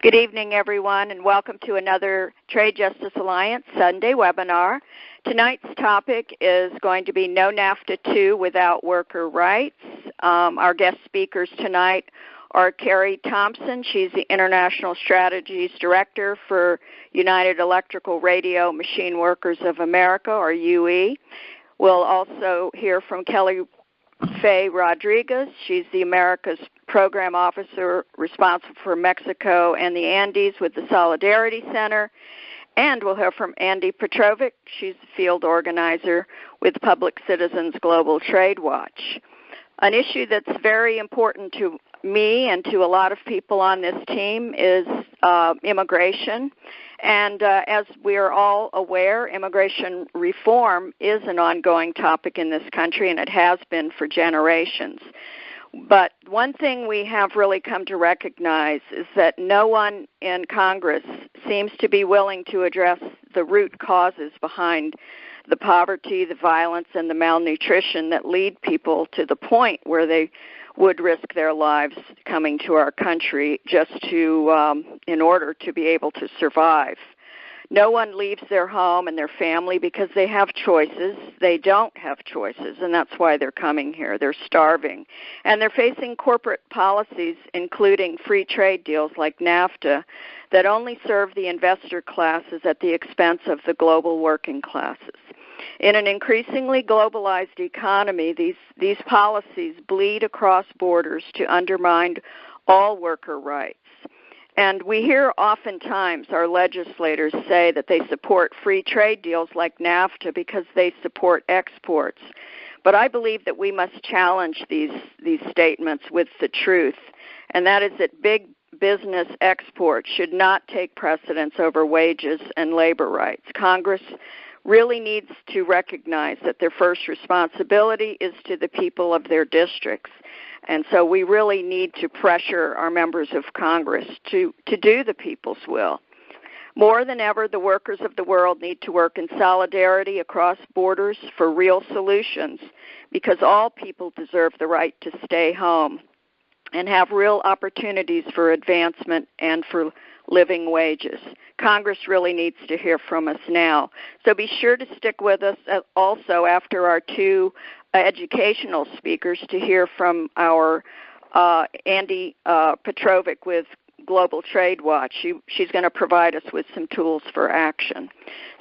Good evening, everyone, and welcome to another Trade Justice Alliance Sunday webinar. Tonight's topic is going to be No NAFTA 2 Without Worker Rights. Our guest speakers tonight are Kari Thompson. She's the International Strategies Director for United Electrical Radio Machine Workers of America, or UE. We'll also hear from Fay Rodriguez. She's the America's Program Officer responsible for Mexico and the Andes with the Solidarity Center. And we'll hear from Andi Petrovic. She's the Field Organizer with Public Citizens Global Trade Watch. An issue that's very important to me and to a lot of people on this team is immigration. And as we are all aware, immigration reform is an ongoing topic in this country, and it has been for generations. But one thing we have really come to recognize is that no one in Congress seems to be willing to address the root causes behind the poverty, the violence, and the malnutrition that lead people to the point where they would risk their lives coming to our country just to, in order to be able to survive. No one leaves their home and their family because they have choices. They don't have choices, and that's why they're coming here. They're starving. And they're facing corporate policies, including free trade deals like Nafta, that only serve the investor classes at the expense of the global working classes. In an increasingly globalized economy, these policies bleed across borders to undermine all worker rights. And we hear oftentimes our legislators say that they support free trade deals like NAFTA because they support exports. But I believe that we must challenge these statements with the truth, and that is that big business exports should not take precedence over wages and labor rights. Congress really needs to recognize that their first responsibility is to the people of their districts. And so we really need to pressure our members of Congress to do the people's will. More than ever, the workers of the world need to work in solidarity across borders for real solutions, because all people deserve the right to stay home and have real opportunities for advancement and for living wages. Congress really needs to hear from us now. So be sure to stick with us also after our two educational speakers to hear from our Andi Petrovic with Global Trade Watch. She's going to provide us with some tools for action.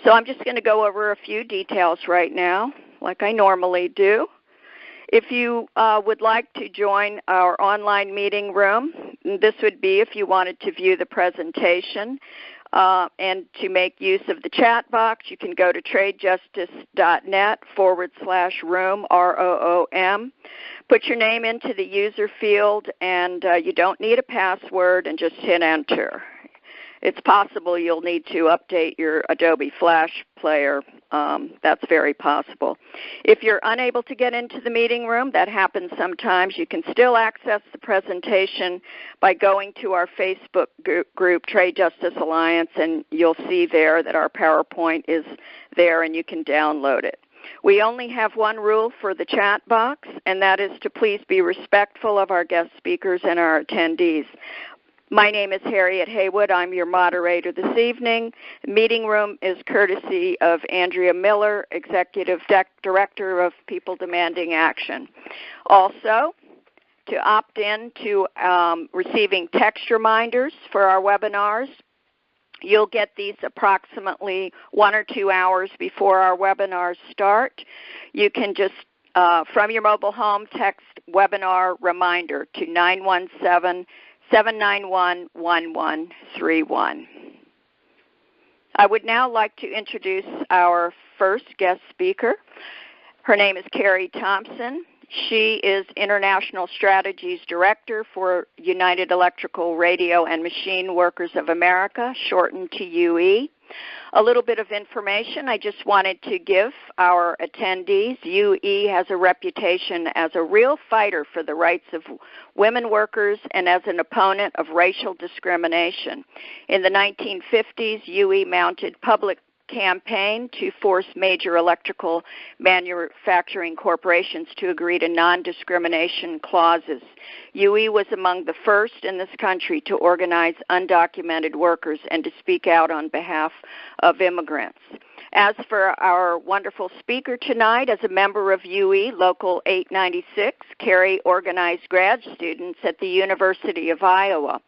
So I'm just going to go over a few details right now, like I normally do. If you would like to join our online meeting room, this would be if you wanted to view the presentation and to make use of the chat box. You can go to tradejustice.net/room, ROOM. Put your name into the user field, and you don't need a password, and just hit enter. It's possible you'll need to update your Adobe Flash player. That's very possible. If you're unable to get into the meeting room, that happens sometimes, you can still access the presentation by going to our Facebook group, Trade Justice Alliance, and you'll see there that our PowerPoint is there and you can download it. We only have one rule for the chat box, and that is to please be respectful of our guest speakers and our attendees. My name is Harriet Haywood. I'm your moderator this evening. The meeting room is courtesy of Andrea Miller, Executive Director of People Demanding Action. Also, to opt in to receiving text reminders for our webinars, you'll get these approximately 1 or 2 hours before our webinars start. You can just, from your mobile home, text webinar reminder to 917-791-1131. I would now like to introduce our first guest speaker. Her name is Kari Thompson. She is International Strategies Director for United Electrical Radio and Machine Workers of America, shortened to UE. A little bit of information I just wanted to give our attendees. UE has a reputation as a real fighter for the rights of women workers and as an opponent of racial discrimination. In the 1950s, UE mounted public campaign to force major electrical manufacturing corporations to agree to non-discrimination clauses. UE was among the first in this country to organize undocumented workers and to speak out on behalf of immigrants. As for our wonderful speaker tonight, as a member of UE Local 896, Kari organized grad students at the University of Iowa.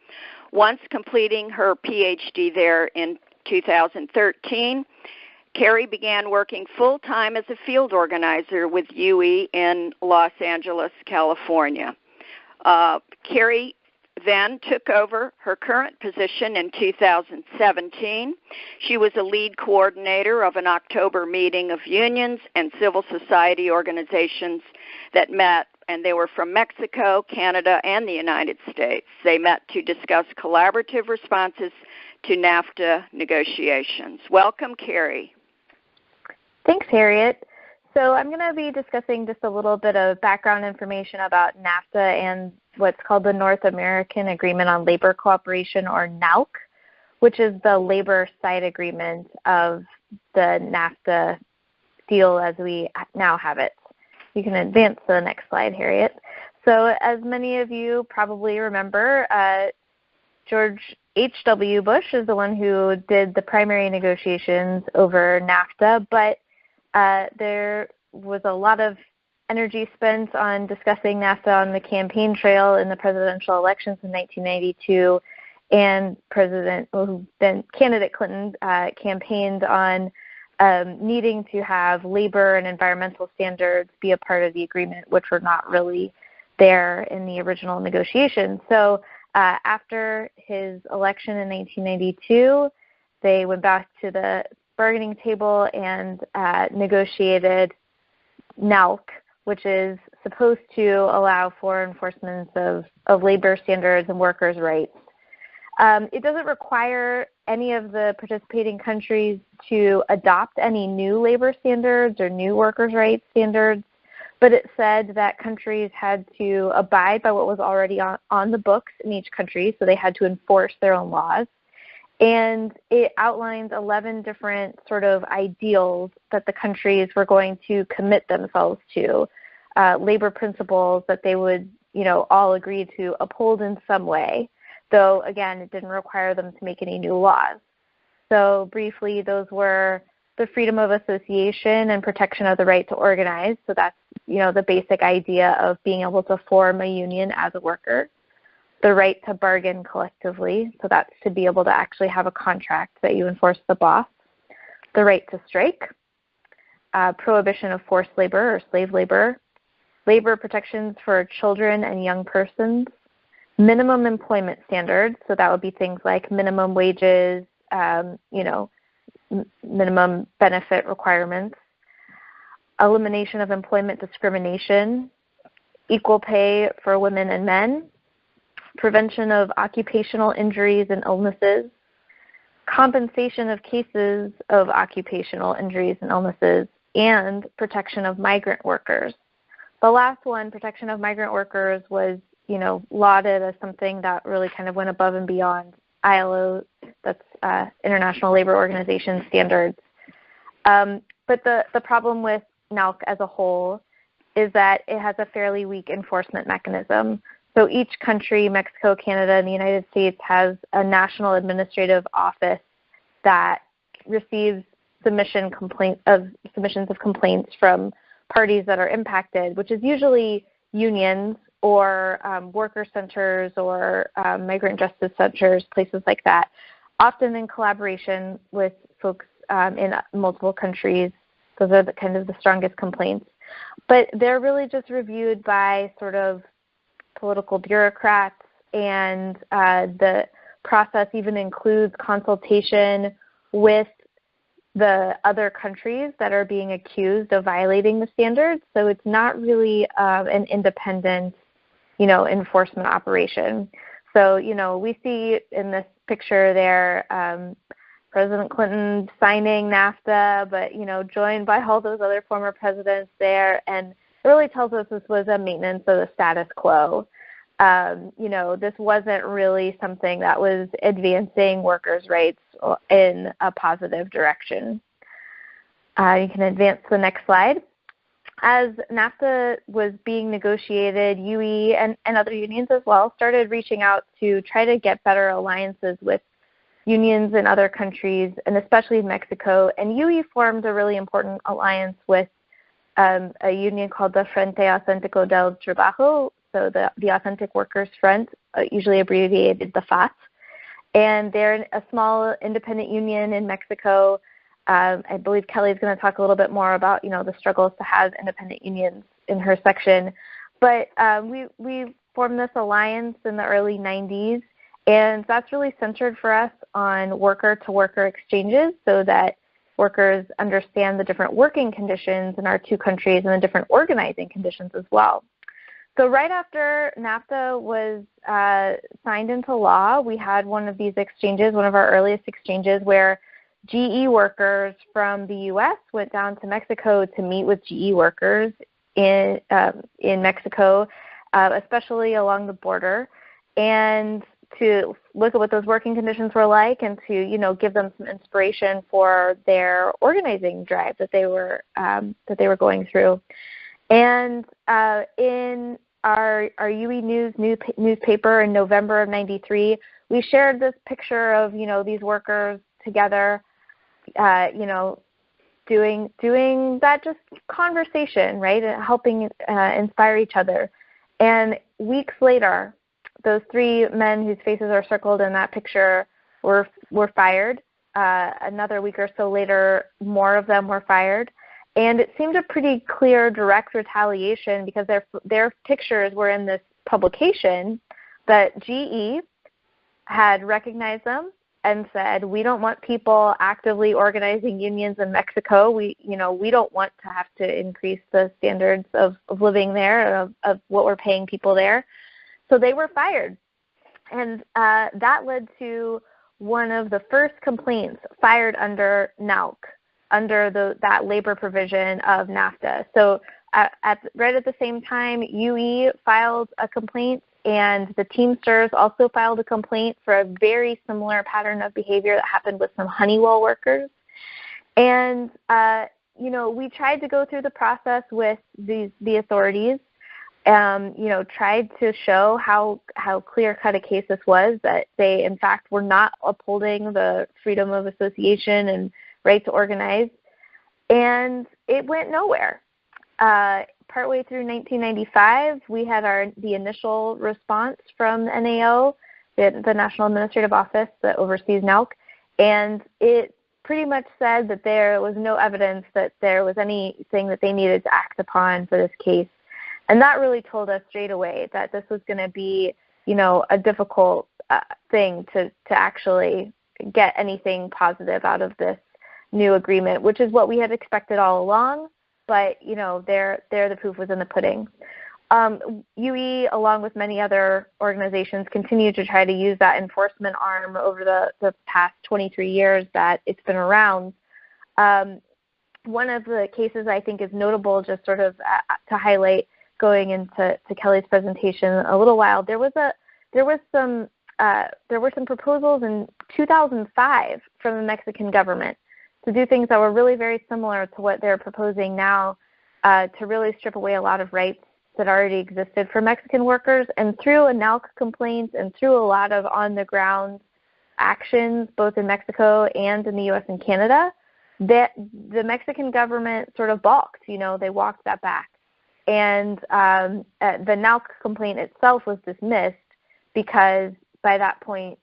Once completing her PhD there in 2013, Kari began working full-time as a field organizer with UE in Los Angeles, California. Kari then took over her current position in 2017. She was a lead coordinator of an October meeting of unions and civil society organizations that met, and they were from Mexico, Canada, and the United States. They met to discuss collaborative responses to Nafta negotiations. Welcome, Kari. Thanks, Harriet. So I'm going to be discussing just a little bit of background information about Nafta and what's called the North American Agreement on Labor Cooperation, or NALC, which is the labor side agreement of the Nafta deal as we now have it. You can advance to the next slide, Harriet. So as many of you probably remember, George H.W. Bush is the one who did the primary negotiations over NAFTA, but there was a lot of energy spent on discussing NAFTA on the campaign trail in the presidential elections in 1992, and candidate Clinton campaigned on needing to have labor and environmental standards be a part of the agreement, which were not really there in the original negotiations. So after his election in 1992, they went back to the bargaining table and negotiated NALC, which is supposed to allow for enforcement of labor standards and workers' rights. It doesn't require any of the participating countries to adopt any new labor standards or new workers' rights standards, but it said that countries had to abide by what was already on the books in each country, so they had to enforce their own laws. And it outlined 11 different sort of ideals that the countries were going to commit themselves to, labor principles that they would, all agree to uphold in some way, though, again, it didn't require them to make any new laws. So briefly, those were the freedom of association and protection of the right to organize. So that's, the basic idea of being able to form a union as a worker. The right to bargain collectively. So that's to be able to actually have a contract that you enforce the boss. The right to strike. Prohibition of forced labor or slave labor. Labor protections for children and young persons. Minimum employment standards. So that would be things like minimum wages, minimum benefit requirements, elimination of employment discrimination, equal pay for women and men, prevention of occupational injuries and illnesses, compensation of cases of occupational injuries and illnesses, and protection of migrant workers. The last one, protection of migrant workers, was lauded as something that really kind of went above and beyond ILO, that's International Labor Organization standards. But the problem with NALC as a whole is that it has a fairly weak enforcement mechanism. So each country, Mexico, Canada, and the United States, has a national administrative office that receives submissions of complaints from parties that are impacted, which is usually unions or worker centers or migrant justice centers, places like that, often in collaboration with folks in multiple countries. Those are the strongest complaints. But they're really just reviewed by sort of political bureaucrats, and the process even includes consultation with the other countries that are being accused of violating the standards. So it's not really an independent, enforcement operation. So, we see in this picture there President Clinton signing NAFTA, but, joined by all those other former presidents there. And it really tells us this was a maintenance of the status quo. This wasn't really something that was advancing workers' rights in a positive direction. You can advance to the next slide. As NAFTA was being negotiated, UE and other unions as well started reaching out to try to get better alliances with unions in other countries, and especially Mexico. And UE formed a really important alliance with a union called the Frente Auténtico del Trabajo, so the Authentic Workers Front, usually abbreviated the FAT. And they're a small independent union in Mexico. I believe Kelly's going to talk a little bit more about, the struggles to have independent unions in her section. But we formed this alliance in the early 90s, and that's really centered for us on worker-to-worker exchanges so that workers understand the different working conditions in our two countries and the different organizing conditions as well. So right after NAFTA was signed into law, we had one of these exchanges, one of our earliest exchanges, where GE workers from the U.S. went down to Mexico to meet with GE workers in Mexico, especially along the border, and to look at what those working conditions were like, and to give them some inspiration for their organizing drive that they were going through. And in our UE News newspaper in November of '93, we shared this picture of these workers together, doing that just conversation, right, and helping inspire each other. And weeks later, those three men whose faces are circled in that picture were fired. Another week or so later, more of them were fired. And it seemed a pretty clear, direct retaliation because their pictures were in this publication that GE had recognized them and said, we don't want people actively organizing unions in Mexico. We don't want to have to increase the standards of living there, of what we're paying people there. So they were fired. And that led to one of the first complaints fired under NALC, under that labor provision of NAFTA. So right at the same time, UE filed a complaint, and the Teamsters also filed a complaint for a very similar pattern of behavior that happened with some Honeywell workers. And, we tried to go through the process with the authorities, tried to show how clear-cut a case this was, that they, in fact, were not upholding the freedom of association and right to organize, and it went nowhere. Partway through 1995, we had the initial response from the NAO, the National Administrative Office that oversees NALC, and it pretty much said that there was no evidence that there was anything that they needed to act upon for this case. And that really told us straight away that this was going to be, a difficult thing to actually get anything positive out of this new agreement, which is what we had expected all along. But, there the proof was in the pudding. UE, along with many other organizations, continue to try to use that enforcement arm over the past 23 years that it's been around. One of the cases I think is notable, just sort of to highlight, going into Kelly's presentation a little while, there were some proposals in 2005 from the Mexican government to do things that were really very similar to what they're proposing now, to really strip away a lot of rights that already existed for Mexican workers. And through a NALC complaint and through a lot of on-the-ground actions, both in Mexico and in the U.S. and Canada, that the Mexican government sort of balked. They walked that back. And the NALC complaint itself was dismissed because by that point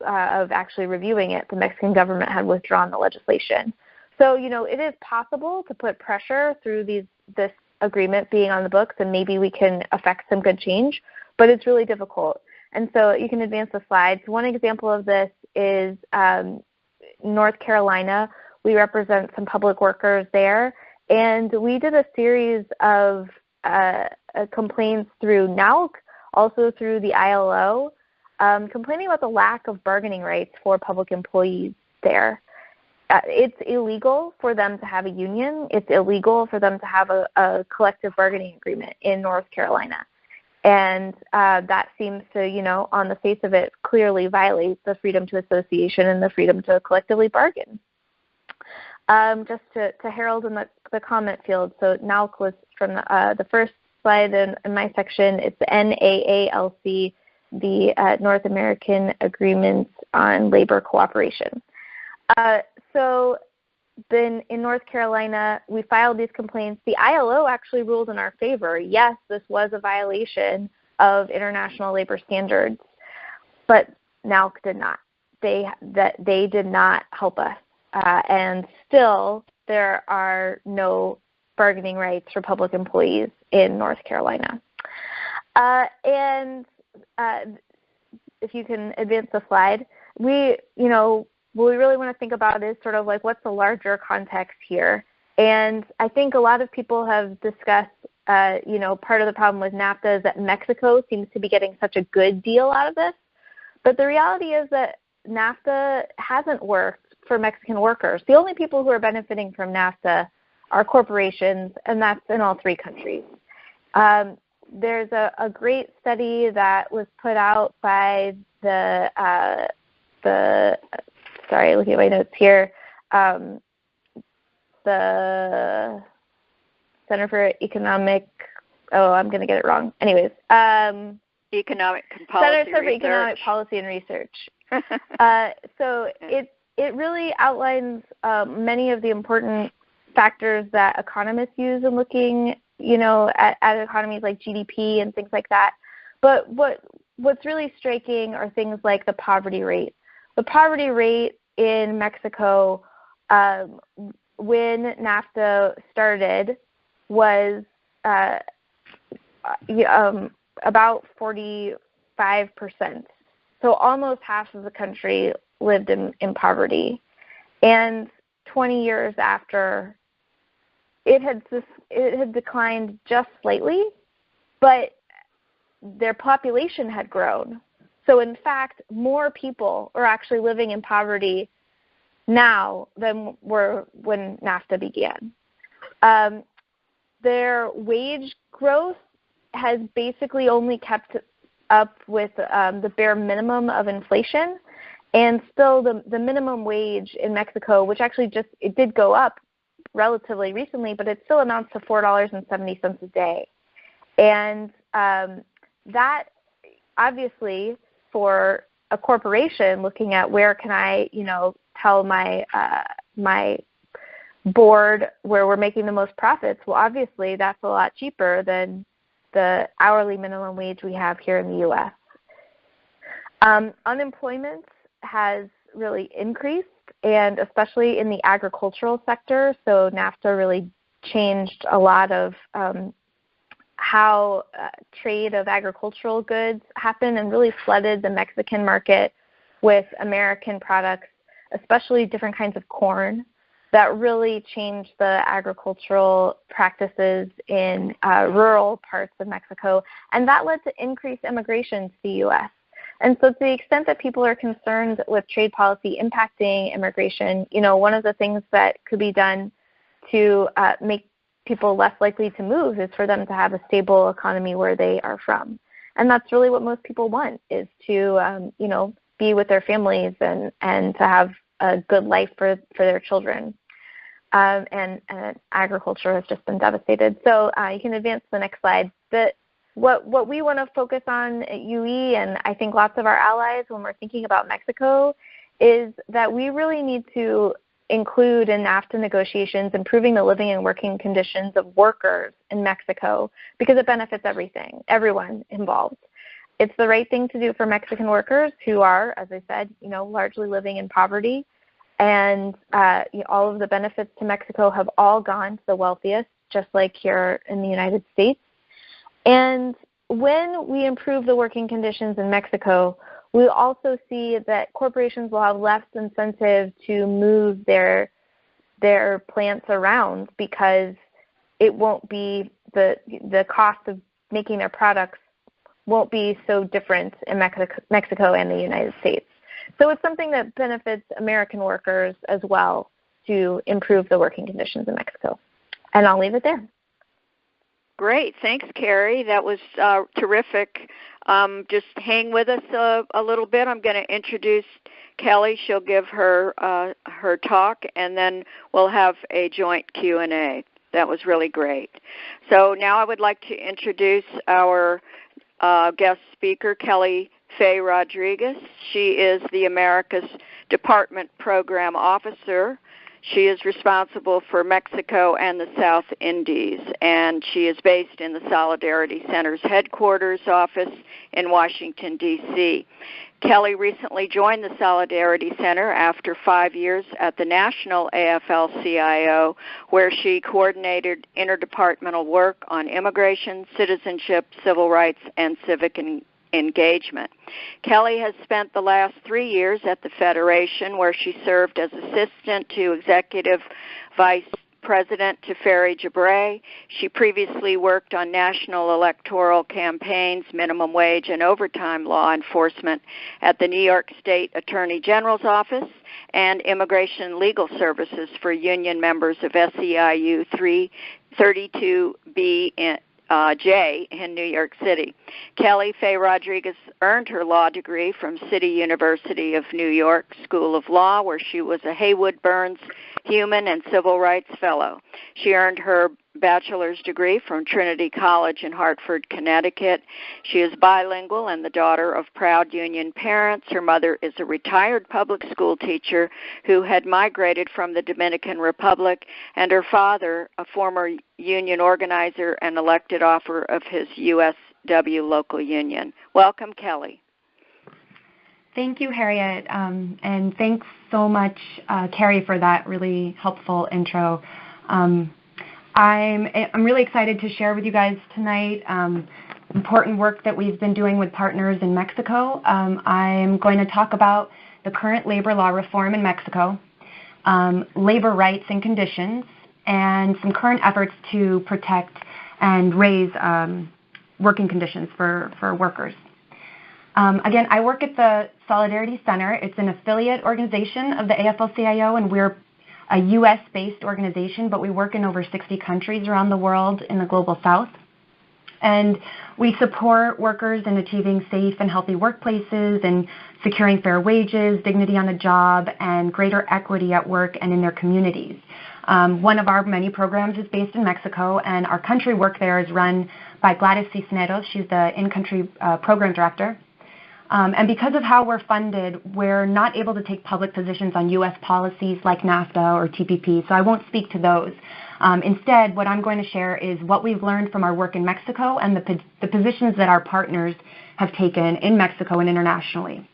of actually reviewing it, the Mexican government had withdrawn the legislation. So, it is possible to put pressure through this agreement being on the books, and maybe we can affect some good change, but it's really difficult. And so you can advance the slides. One example of this is North Carolina. We represent some public workers there, and we did a series of complaints through NALC, also through the ILO, complaining about the lack of bargaining rights for public employees there. It's illegal for them to have a union. It's illegal for them to have a collective bargaining agreement in North Carolina. And that seems to, on the face of it, clearly violate the freedom to association and the freedom to collectively bargain. just to herald in the comment field. So NALC was from the first slide in my section. It's NAALC, the North American Agreements on Labor Cooperation. So then in North Carolina, we filed these complaints. The ILO actually ruled in our favor. Yes, this was a violation of international labor standards, but NALC did not. They did not help us. And still, there are no bargaining rights for public employees in North Carolina. And if you can advance the slide, what we really want to think about is sort of like what's the larger context here. And I think a lot of people have discussed, part of the problem with NAFTA is that Mexico seems to be getting such a good deal out of this. But the reality is that NAFTA hasn't worked for Mexican workers. The only people who are benefiting from NAFTA are corporations, and that's in all three countries. There's a great study that was put out by sorry, looking at my notes here, the Center for Economic, I'm going to get it wrong. Anyways. Economic Policy Center for Economic Policy and Research. So it really outlines many of the important factors that economists use in looking, at economies like GDP and things like that. But what's really striking are things like the poverty rate. The poverty rate in Mexico when NAFTA started was about 45%. So almost half of the country lived in poverty. And 20 years after, it had declined just slightly, but their population had grown. So in fact, more people are actually living in poverty now than were when NAFTA began. Their wage growth has basically only kept up with the bare minimum of inflation, and still the minimum wage in Mexico, which actually it did go up relatively recently, but it still amounts to $4.70 a day. And that obviously for a corporation looking at where can I, tell my my board where we're making the most profits, well, obviously that's a lot cheaper than the hourly minimum wage we have here in the U.S. Unemployment has really increased, and especially in the agricultural sector. So NAFTA really changed a lot of how trade of agricultural goods happened and really flooded the Mexican market with American products, especially different kinds of corn, that really changed the agricultural practices in rural parts of Mexico. And that led to increased immigration to the U.S. And so to the extent that people are concerned with trade policy impacting immigration, one of the things that could be done to make people less likely to move is for them to have a stable economy where they are from. And that's really what most people want, is to, be with their families and to have a good life for their children. And agriculture has just been devastated. So you can advance to the next slide. What we want to focus on at UE, and I think lots of our allies when we're thinking about Mexico, is that we really need to include in NAFTA negotiations improving the living and working conditions of workers in Mexico, because it benefits everyone involved. It's the right thing to do for Mexican workers who are, as I said, largely living in poverty. And all of the benefits to Mexico have all gone to the wealthiest, just like here in the United States. And when we improve the working conditions in Mexico, we also see that corporations will have less incentive to move their plants around, because it won't be the cost of making their products won't be so different in Mexico and the United States. So it's something that benefits American workers as well to improve the working conditions in Mexico. And I'll leave it there. Great. Thanks, Kari. That was terrific. Just hang with us a little bit. I'm going to introduce Kelly. She'll give her her talk, and then we'll have a joint Q&A. That was really great. So now I would like to introduce our guest speaker, Fay Rodriguez. She is the Americas Department Program Officer. She is responsible for Mexico and the South Indies, and she is based in the Solidarity Center's headquarters office in Washington, D.C. Kelly recently joined the Solidarity Center after 5 years at the national Afl-Cio, where she coordinated interdepartmental work on immigration, citizenship, civil rights, and civic engagement. Kelly has spent the last 3 years at the Federation, where she served as assistant to Executive Vice President to Fay Rodriguez. She previously worked on national electoral campaigns, minimum wage, and overtime law enforcement at the New York State Attorney General's Office and immigration legal services for union members of SEIU 332B J in New York City. Fay Rodriguez earned her law degree from City University of New York School of Law, where she was a Haywood Burns Human and Civil Rights Fellow. She earned her bachelor's degree from Trinity College in Hartford, Connecticut. She is bilingual and the daughter of proud union parents. Her mother is a retired public school teacher who had migrated from the Dominican Republic, and her father, a former union organizer and elected officer of his USW local union. Welcome, Kelly. Thank you, Harriet, and thanks so much, Kari, for that really helpful intro. I'm really excited to share with you guys tonight important work that we've been doing with partners in Mexico. I'm going to talk about the current labor law reform in Mexico, labor rights and conditions, and some current efforts to protect and raise working conditions for workers. Again, I work at the Solidarity Center. It's an affiliate organization of the Afl-Cio, and we're a U.S.-based organization, but we work in over 60 countries around the world in the global south. And we support workers in achieving safe and healthy workplaces and securing fair wages, dignity on the job, and greater equity at work and in their communities. One of our many programs is based in Mexico, and our country work there is run by Gladys Cisneros. She's the in-country program director. And because of how we're funded, we're not able to take public positions on U.S. policies like Nafta or TPP, so I won't speak to those. Instead, what I'm going to share is what we've learned from our work in Mexico and the positions that our partners have taken in Mexico and internationally.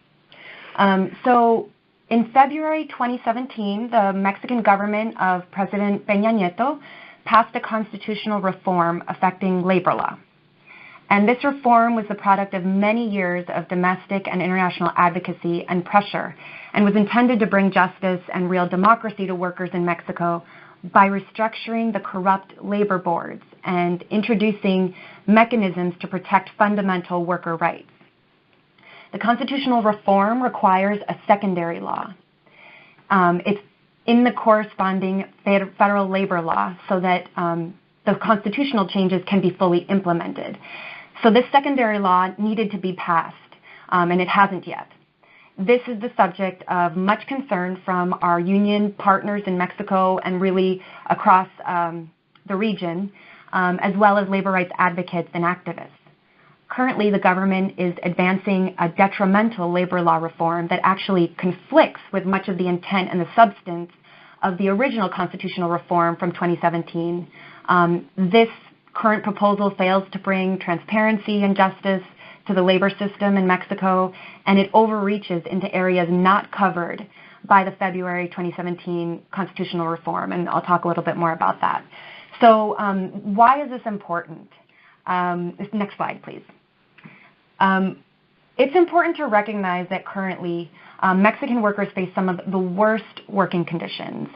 So in February 2017, the Mexican government of President Peña Nieto passed a constitutional reform affecting labor law. And this reform was the product of many years of domestic and international advocacy and pressure, and was intended to bring justice and real democracy to workers in Mexico by restructuring the corrupt labor boards and introducing mechanisms to protect fundamental worker rights. The constitutional reform requires a secondary law. It's in the corresponding federal labor law so that the constitutional changes can be fully implemented. So this secondary law needed to be passed, and it hasn't yet. This is the subject of much concern from our union partners in Mexico and really across the region, as well as labor rights advocates and activists. Currently, the government is advancing a detrimental labor law reform that actually conflicts with much of the intent and the substance of the original constitutional reform from 2017. This current proposal fails to bring transparency and justice to the labor system in Mexico, and it overreaches into areas not covered by the February 2017 constitutional reform, and I'll talk a little bit more about that. So why is this important? Next slide, please. It's important to recognize that currently Mexican workers face some of the worst working conditions.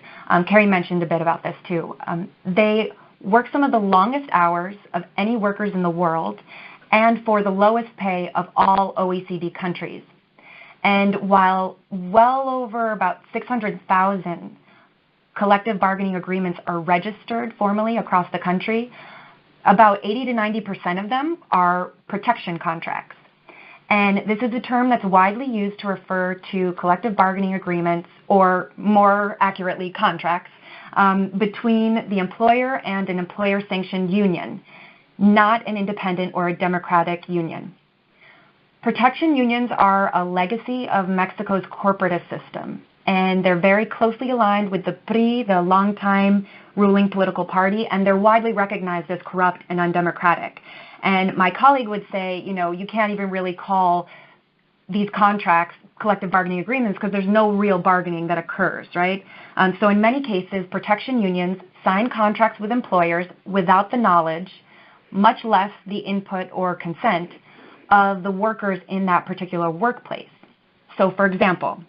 Kari mentioned a bit about this too. They work some of the longest hours of any workers in the world and for the lowest pay of all OECD countries. And while well over about 600,000 collective bargaining agreements are registered formally across the country, About 80 to 90% of them are protection contracts. And this is a term that's widely used to refer to collective bargaining agreements, or more accurately, contracts, between the employer and an employer-sanctioned union, not an independent or a democratic union. Protection unions are a legacy of Mexico's corporatist system, and they're very closely aligned with the PRI, the longtime ruling political party, and they're widely recognized as corrupt and undemocratic. And my colleague would say, you can't even really call these contracts collective bargaining agreements because there's no real bargaining that occurs, right? So in many cases, protection unions sign contracts with employers without the knowledge, much less the input or consent of the workers in that particular workplace. So for example,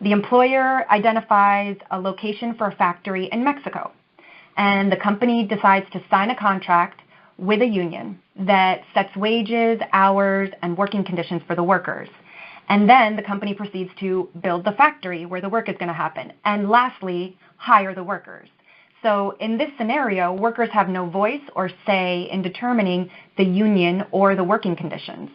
the employer identifies a location for a factory in Mexico, and the company decides to sign a contract with a union that sets wages, hours, and working conditions for the workers. And then the company proceeds to build the factory where the work is going to happen. And lastly, hire the workers. So in this scenario, workers have no voice or say in determining the union or the working conditions.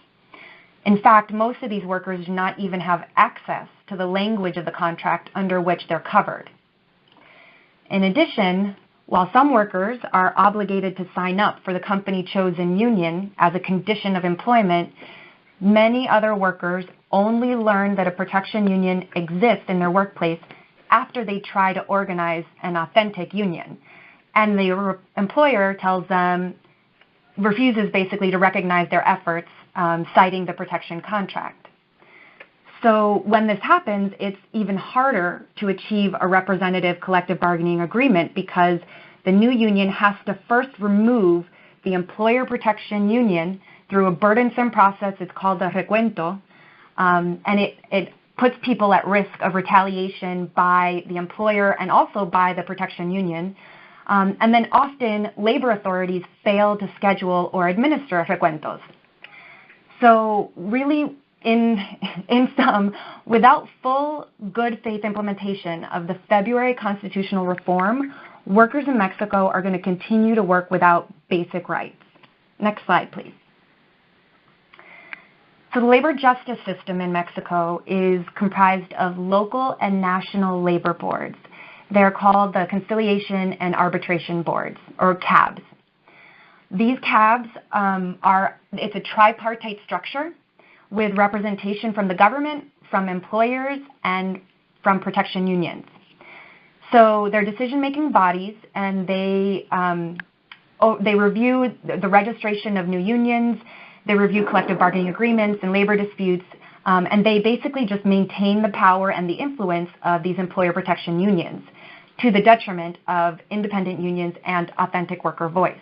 In fact, most of these workers do not even have access to the language of the contract under which they're covered. In addition, while some workers are obligated to sign up for the company-chosen union as a condition of employment, many other workers only learn that a protection union exists in their workplace after they try to organize an authentic union. And the employer refuses basically to recognize their efforts, citing the protection contract. So when this happens, it's even harder to achieve a representative collective bargaining agreement because the new union has to first remove the employer protection union through a burdensome process. It's called the recuento, and it puts people at risk of retaliation by the employer and also by the protection union. And then often labor authorities fail to schedule or administer recuentos. So really, in sum, without full good faith implementation of the February constitutional reform, workers in Mexico are going to continue to work without basic rights. Next slide, please. So the labor justice system in Mexico is comprised of local and national labor boards. They're called the Conciliation and Arbitration Boards, or CABs. These CABs it's a tripartite structure with representation from the government, from employers, and from protection unions. So they're decision-making bodies, and they review the registration of new unions, they review collective bargaining agreements and labor disputes, and they basically just maintain the power and the influence of these employer protection unions to the detriment of independent unions and authentic worker voice.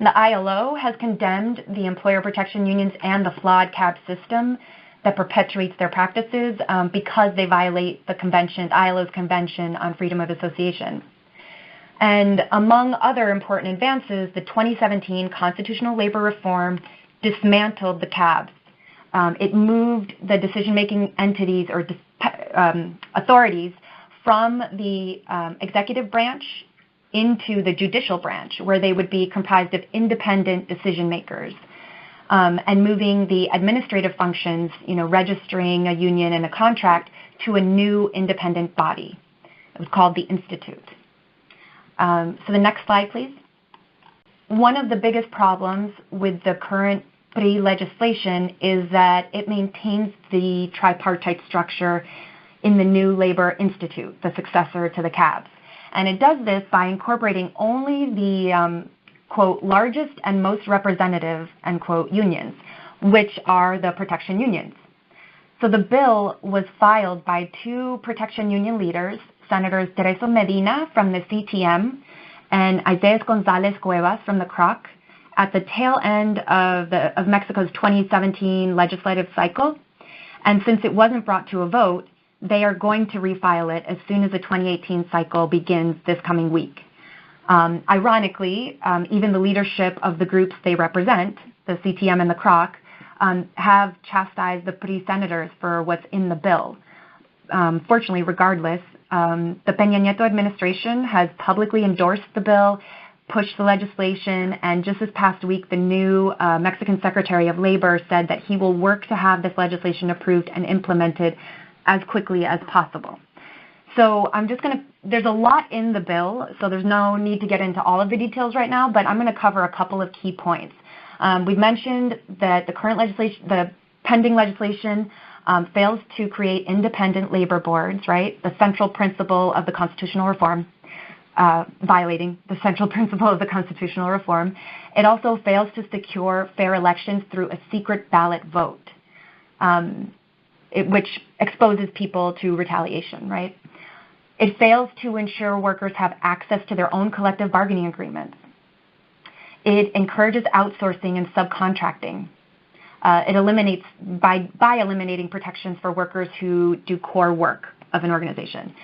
The ILO has condemned the employer protection unions and the flawed CAB system that perpetuates their practices because they violate the ILO's Convention on Freedom of Association. And among other important advances, the 2017 constitutional labor reform dismantled the CABs. It moved the decision-making entities or authorities from the executive branch into the judicial branch, where they would be comprised of independent decision makers, and moving the administrative functions, registering a union and a contract, to a new independent body. It was called the Institute. So the next slide, please. One of the biggest problems with the current PRI legislation is that it maintains the tripartite structure in the new Labor Institute, the successor to the CABs. And it does this by incorporating only the, quote, largest and most representative, end quote, unions, which are the protection unions. So the bill was filed by two protection union leaders, Senators Teresa Medina from the CTM and Isaias Gonzalez Cuevas from the CROC, at the tail end of Mexico's 2017 legislative cycle. And since it wasn't brought to a vote, they are going to refile it as soon as the 2018 cycle begins this coming week. Ironically, even the leadership of the groups they represent, the CTM and the CROC, have chastised the PRI senators for what's in the bill. Fortunately, regardless, the Peña Nieto administration has publicly endorsed the bill, pushed the legislation, and just this past week, the new Mexican Secretary of Labor said that he will work to have this legislation approved and implemented as quickly as possible. So I'm just going to, there's a lot in the bill, so there's no need to get into all of the details right now, but I'm going to cover a couple of key points. We've mentioned that the current legislation, the pending legislation, fails to create independent labor boards, right? The central principle of the constitutional reform, violating the central principle of the constitutional reform. It also fails to secure fair elections through a secret ballot vote, which exposes people to retaliation, right? It fails to ensure workers have access to their own collective bargaining agreements. It encourages outsourcing and subcontracting. It eliminates, by eliminating protections for workers who do core work of an organization.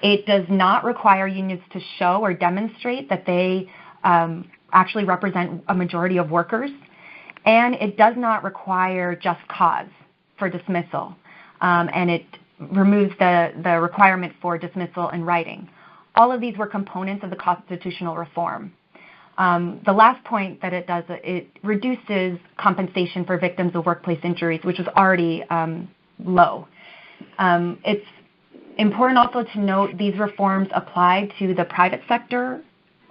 It does not require unions to show or demonstrate that they actually represent a majority of workers. And it does not require just cause for dismissal. And it removes the requirement for dismissal in writing. All of these were components of the constitutional reform. The last point that it does, it reduces compensation for victims of workplace injuries, which was already low. It's important also to note these reforms apply to the private sector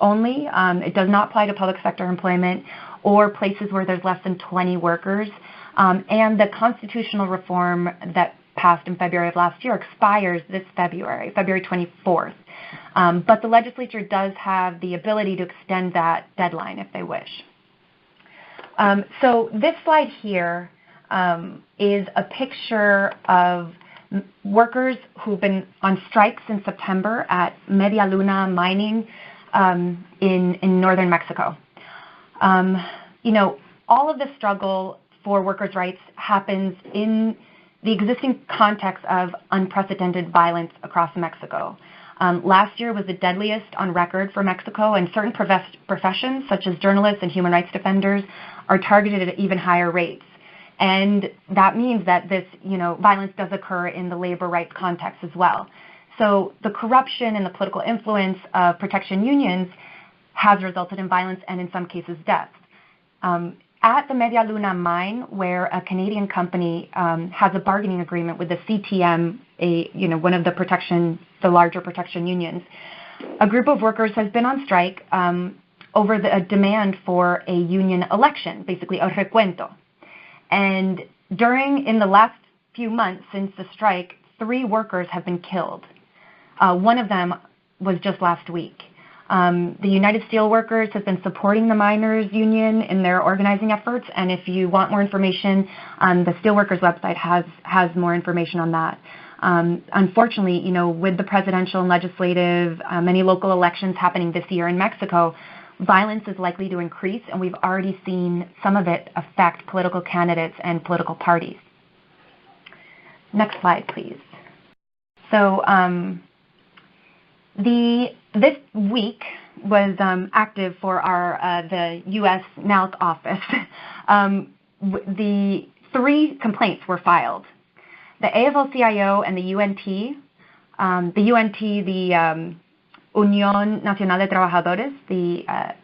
only. It does not apply to public sector employment or places where there's less than 20 workers. And the constitutional reform that passed in February of last year expires this February 24th. But the legislature does have the ability to extend that deadline if they wish. So this slide here is a picture of workers who've been on strike since September at Media Luna mining in northern Mexico. You know, all of the struggle for workers' rights happens in the existing context of unprecedented violence across Mexico. Last year was the deadliest on record for Mexico, and certain professions, such as journalists and human rights defenders, are targeted at even higher rates. And that means that this, violence does occur in the labor rights context as well. So the corruption and the political influence of protection unions has resulted in violence and, in some cases, death. At the Media Luna mine, where a Canadian company has a bargaining agreement with the CTM, one of the larger protection unions, a group of workers has been on strike over a demand for a union election, basically a recuento. And in the last few months since the strike, 3 workers have been killed. One of them was just last week. The United Steelworkers has been supporting the miners' union in their organizing efforts, and if you want more information, the Steelworkers website has more information on that. Unfortunately, with the presidential and legislative, many local elections happening this year in Mexico, violence is likely to increase, and we've already seen some of it affect political candidates and political parties. Next slide, please. So this week was active for the U.S. NALC office. The 3 complaints were filed. The Afl-Cio and the UNT, the Unión Nacional de Trabajadores,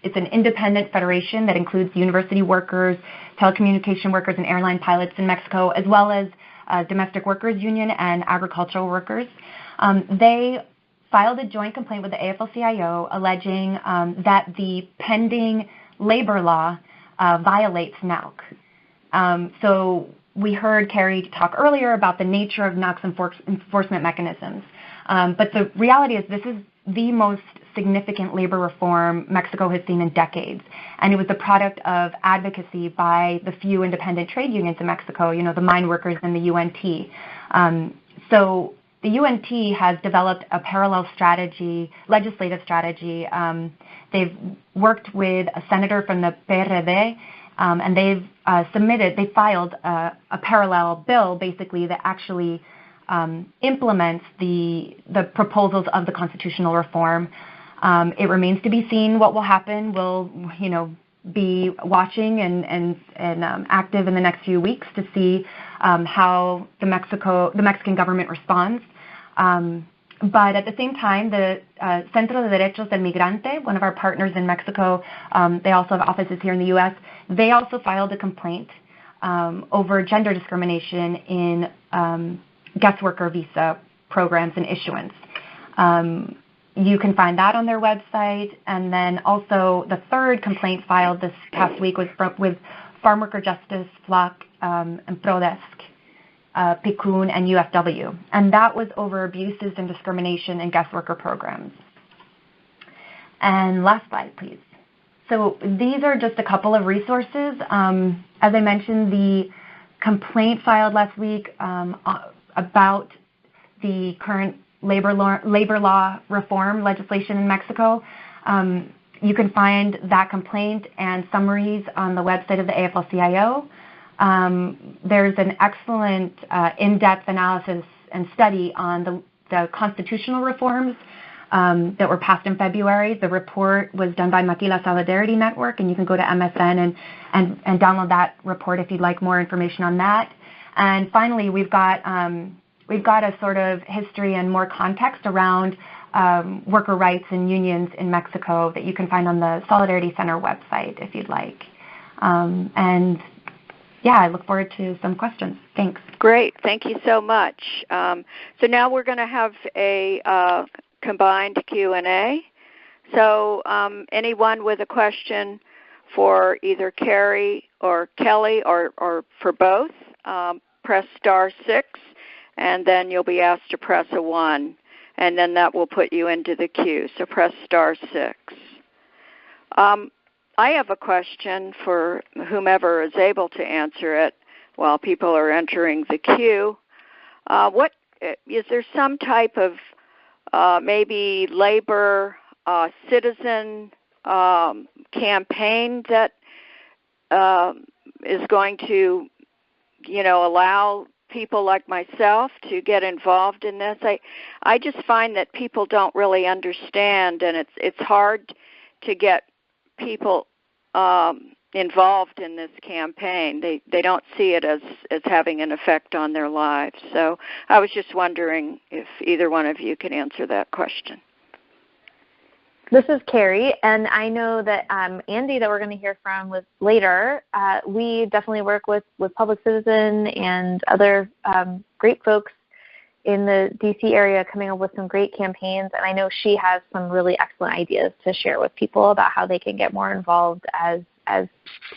it's an independent federation that includes university workers, telecommunication workers, and airline pilots in Mexico, as well as domestic workers union and agricultural workers. They filed a joint complaint with the Afl-Cio alleging that the pending labor law violates NALC. So we heard Kari talk earlier about the nature of NALC's enforcement mechanisms. But the reality is this is the most significant labor reform Mexico has seen in decades. And it was the product of advocacy by the few independent trade unions in Mexico, the mine workers and the UNT. So the UNT has developed a parallel legislative strategy. They've worked with a senator from the PRD, and they filed a parallel bill, basically, that actually implements the proposals of the constitutional reform. It remains to be seen what will happen. We'll, be watching and active in the next few weeks to see how the Mexican government responds. But at the same time, the Centro de Derechos del Migrante, one of our partners in Mexico, they also have offices here in the U.S., they also filed a complaint over gender discrimination in guest worker visa programs and issuance. You can find that on their website. And then also the third complaint filed this past week was with Farm Worker Justice, FLOC, and Prodesk, PICUN, and UFW. And that was over abuses and discrimination in guest worker programs. And last slide, please. So these are just a couple of resources. As I mentioned, the complaint filed last week about the current labor law reform legislation in Mexico. You can find that complaint and summaries on the website of the Afl-Cio. There's an excellent in-depth analysis and study on the constitutional reforms that were passed in February. The report was done by Maquila Solidarity Network, and you can go to MSN and download that report if you'd like more information on that. And finally, we've got a sort of history and more context around worker rights and unions in Mexico that you can find on the Solidarity Center website if you'd like. And yeah, I look forward to some questions. Thanks. Great. Thank you so much. So now we're going to have a combined Q&A. So anyone with a question for either Kari or Kelly or for both, press *6, and then you'll be asked to press a 1, and then that will put you into the queue. So press *6. I have a question for whomever is able to answer it while people are entering the queue. Is there some type of maybe labor citizen campaign that is going to, allow people like myself to get involved in this? I just find that people don't really understand, and it's hard to get people involved in this campaign. They don't see it as having an effect on their lives. So I was just wondering if either one of you could answer that question. This is Kari, and I know that Andi, that we're going to hear from later, we definitely work with Public Citizen and other great folks in the D.C. area coming up with some great campaigns, and I know she has some really excellent ideas to share with people about how they can get more involved as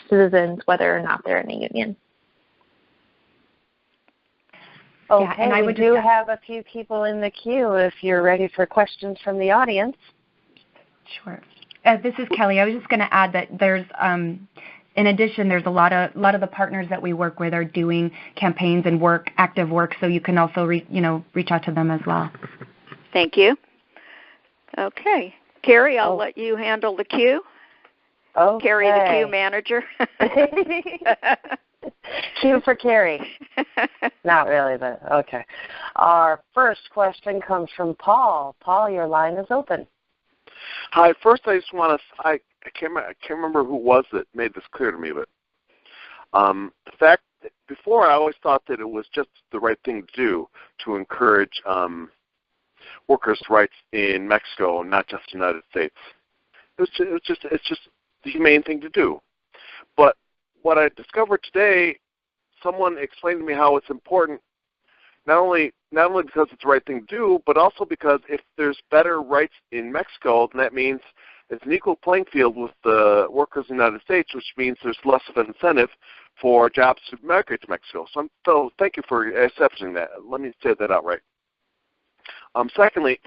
citizens, whether or not they're in a union. Okay, yeah, and I would do have a few people in the queue if you're ready for questions from the audience. Sure. This is Kelly. I was just going to add that there's, in addition, there's a lot of the partners that we work with are doing campaigns and active work, so you can also reach out to them as well. Thank you. Okay, Kari, I'll let you handle the queue. Okay. Kari, the queue manager. Queue for Kari. Not really, but okay. Our first question comes from Paul. Paul, your line is open. Hi. First, I just want to. I can't remember who it was that made this clear to me, but the fact that before I always thought that it was just the right thing to do to encourage workers' rights in Mexico, not just the United States. It's just the humane thing to do. But what I discovered today, someone explained to me how it's important. Not only because it's the right thing to do, but also because if there's better rights in Mexico, then that means it's an equal playing field with the workers in the United States, which means there's less of an incentive for jobs to migrate to Mexico. So thank you for accepting that. Let me say that outright. Secondly,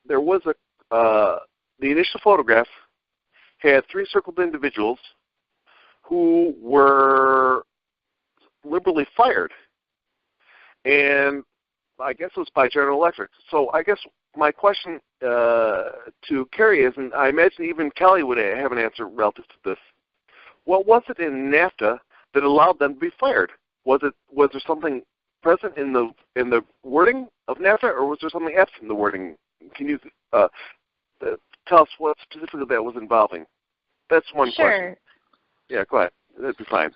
there was the initial photograph had 3 circled individuals who were liberally fired, and I guess it was by General Electric. So I guess my question to Kari is, and I imagine even Kelly would have an answer relative to this, what was it in Nafta that allowed them to be fired? Was there something present in the wording of Nafta, or was there something absent in the wording? Can you tell us what specifically that was involving? That's one question. Sure. Yeah, go ahead. That'd be fine.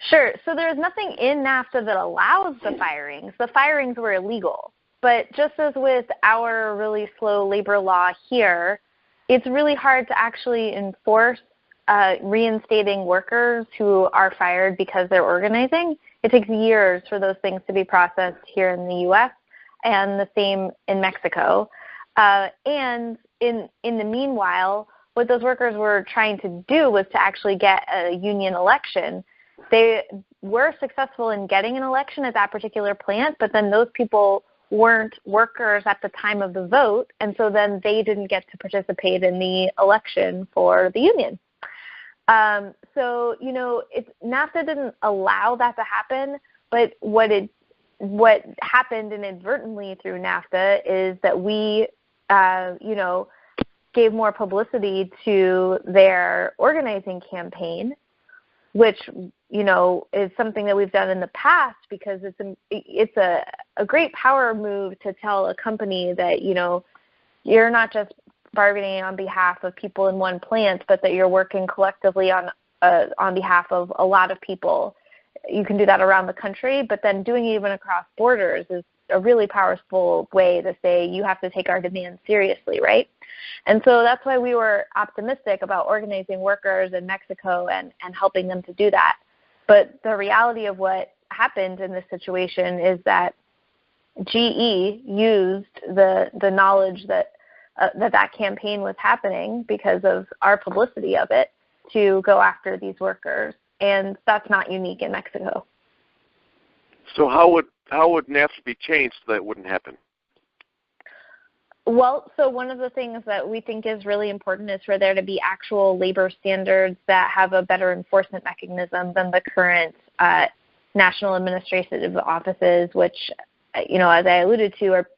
Sure. So there's nothing in NAFTA that allows the firings. The firings were illegal. But just as with our really slow labor law here, it's really hard to actually enforce reinstating workers who are fired because they're organizing. It takes years for those things to be processed here in the U.S. and the same in Mexico. And in the meanwhile, what those workers were trying to do was to actually get a union election. They were successful in getting an election at that particular plant, but then those people weren't workers at the time of the vote, and so then they didn't get to participate in the election for the union. So, NAFTA didn't allow that to happen, but what happened inadvertently through NAFTA is that we, gave more publicity to their organizing campaign, which, is something that we've done in the past because it's a great power move to tell a company that, you're not just bargaining on behalf of people in one plant, but that you're working collectively on behalf of a lot of people. You can do that around the country, but then doing it even across borders is a really powerful way to say you have to take our demands seriously, right? And so that's why we were optimistic about organizing workers in Mexico and helping them to do that. But the reality of what happened in this situation is that GE used the knowledge that that campaign was happening because of our publicity of it to go after these workers, and that's not unique in Mexico. So how would NAFTA be changed so that it wouldn't happen? Well, so one of the things that we think is really important is for there to be actual labor standards that have a better enforcement mechanism than the current national administrative offices, which, as I alluded to, are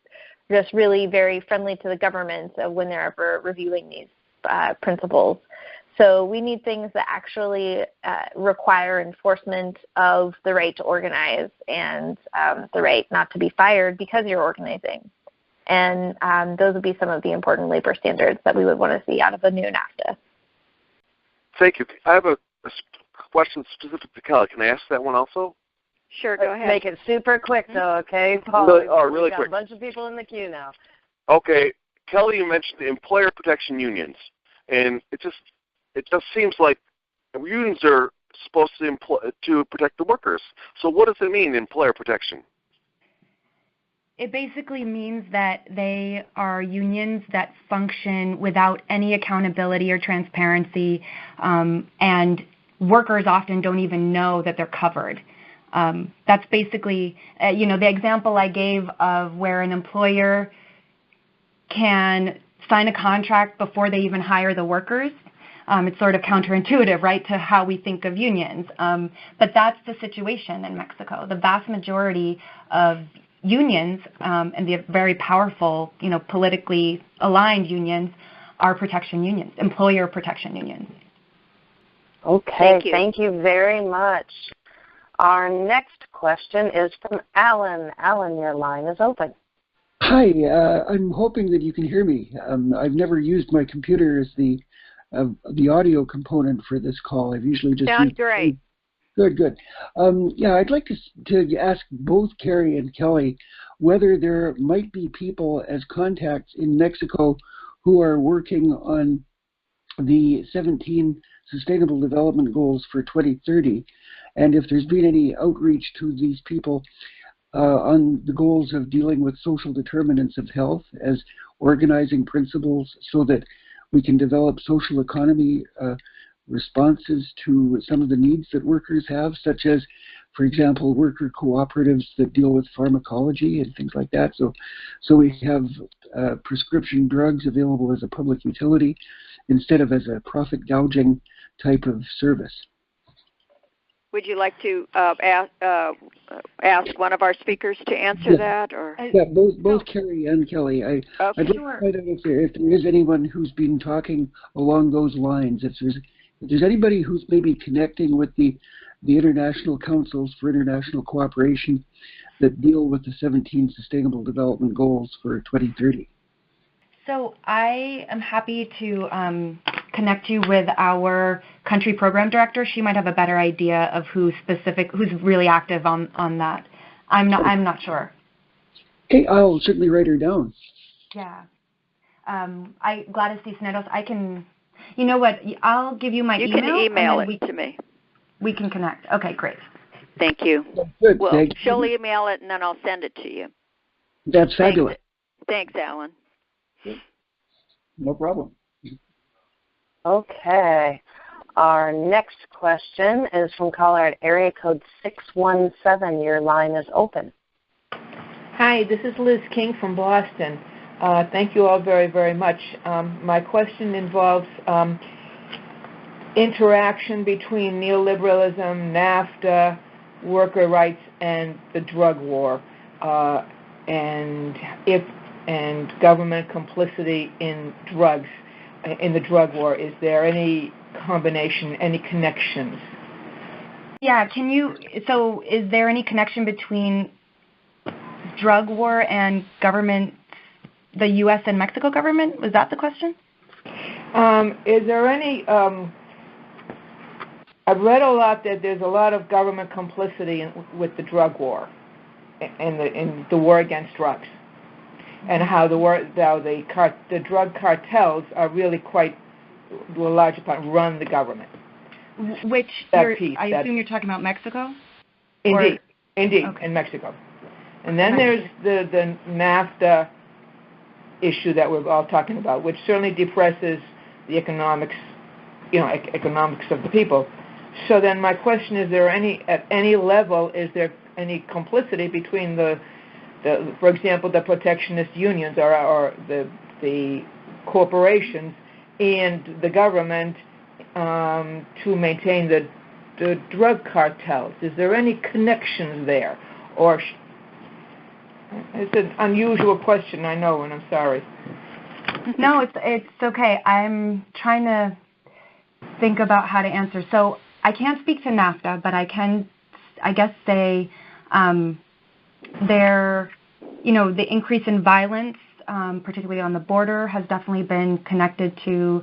just really very friendly to the government when they're ever reviewing these principles. So we need things that actually require enforcement of the right to organize and the right not to be fired because you're organizing. And those would be some of the important labor standards that we would want to see out of a new NAFTA. Thank you. I have a question specific to Kelly. Can I ask that one also? Sure, go ahead. Make it super quick, though, okay, Paul? Really quick. A bunch of people in the queue now. Okay, Kelly, you mentioned the employer protection unions, and it just seems like unions are supposed to protect the workers. So what does it mean, employer protection? It basically means that they are unions that function without any accountability or transparency, and workers often don't even know that they're covered. That's basically, the example I gave of where an employer can sign a contract before they even hire the workers. It's sort of counterintuitive, right, to how we think of unions. But that's the situation in Mexico. The vast majority of unions, and the very powerful, politically aligned unions, are protection unions, employer protection unions. Okay, thank you very much. Our next question is from Alan. Alan, your line is open. Hi, I'm hoping that you can hear me. I've never used my computer as the audio component for this call. I've usually just sounds great. Good. I'd like to ask both Kari and Kelly whether there might be people as contacts in Mexico who are working on the 17 Sustainable Development Goals for 2030, and if there's been any outreach to these people on the goals of dealing with social determinants of health as organizing principles so that we can develop social economy responses to some of the needs that workers have, such as, for example, worker cooperatives that deal with pharmacology and things like that. So we have prescription drugs available as a public utility instead of as a profit gouging type of service. Would you like to ask one of our speakers to answer that? Or? Yeah, both Kari and Kelly. I'd like to find out if there is anyone who's been talking along those lines. If there's anybody who's maybe connecting with the international councils for international cooperation that deal with the 17 Sustainable Development Goals for 2030. So I am happy to connect you with our country program director. She might have a better idea of who's really active on that. I'm not sure. Okay, I'll certainly write her down. Yeah. Gladys Cisneros, I can, you know what, I'll give you my email. You can email it to me. We can connect. Okay, great. Thank you. Good. Well, she'll email it, and then I'll send it to you. That's fabulous. Thanks, Alan. No problem. Okay. Our next question is from caller at area code 617. Your line is open. Hi, this is Liz King from Boston. Thank you all very, very much. My question involves interaction between neoliberalism, NAFTA, worker rights, and the drug war, and government complicity in drugs, in the drug war. Is there any combination, any connections? Yeah, so is there any connection between drug war and government, the U.S. and Mexico government? Was that the question? Is there any, I've read a lot that there's a lot of government complicity with the drug war, in the war against drugs, and how the drug cartels are really quite, to a large part, run the government. I assume you're talking about Mexico? Indeed, okay. In Mexico. And then there's the NAFTA issue that we're all talking about, which certainly depresses the economics of the people. So then my question is, at any level, is there any complicity between for example, the protectionist unions or the corporations and the government to maintain the drug cartels? Is there any connections there? Or it's an unusual question, I know, and I'm sorry. No, it's okay. I'm trying to think about how to answer. So I can't speak to NAFTA, but I can, I guess, say the increase in violence, particularly on the border, has definitely been connected to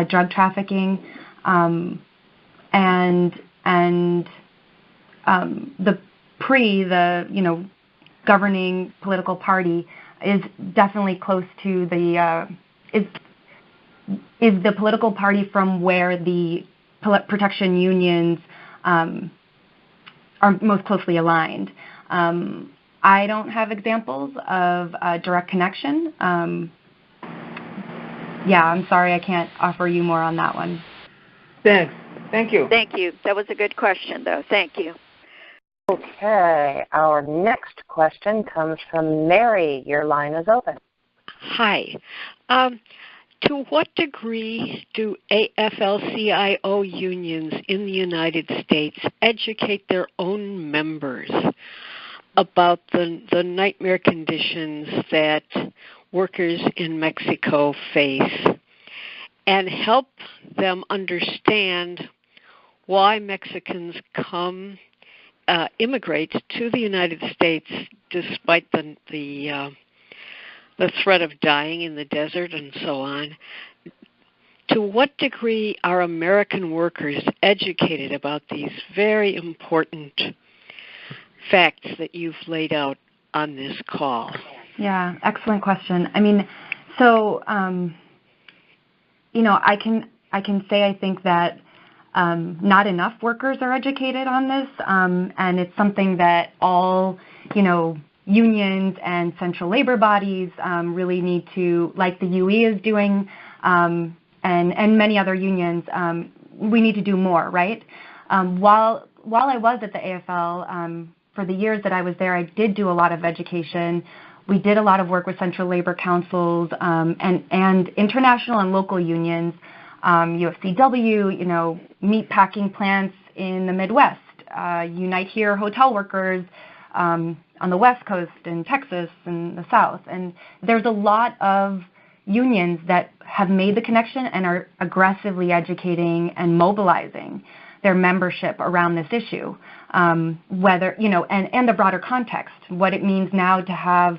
drug trafficking, and the governing political party is definitely close to is the political party from where the protection unions are most closely aligned. I don't have examples of direct connection. I'm sorry, I can't offer you more on that one. Thanks. Thank you. Thank you. That was a good question, though. Thank you. Okay, our next question comes from Mary. Your line is open. Hi. To what degree do Afl-Cio unions in the United States educate their own members about the nightmare conditions that workers in Mexico face, and help them understand why Mexicans immigrate to the United States despite the threat of dying in the desert and so on? To what degree are American workers educated about these very important facts that you've laid out on this call? Yeah, excellent question. I mean, so I can say I think that not enough workers are educated on this, and it's something that all unions and central labor bodies really need to, like the UE is doing, and many other unions. We need to do more, right? While I was at the AFL, for the years that I was there, I did do a lot of education. We did a lot of work with central labor councils and international and local unions, UFCW, meat packing plants in the Midwest, Unite Here hotel workers on the West Coast in Texas and the South. And there's a lot of unions that have made the connection and are aggressively educating and mobilizing their membership around this issue, and the broader context, what it means now to have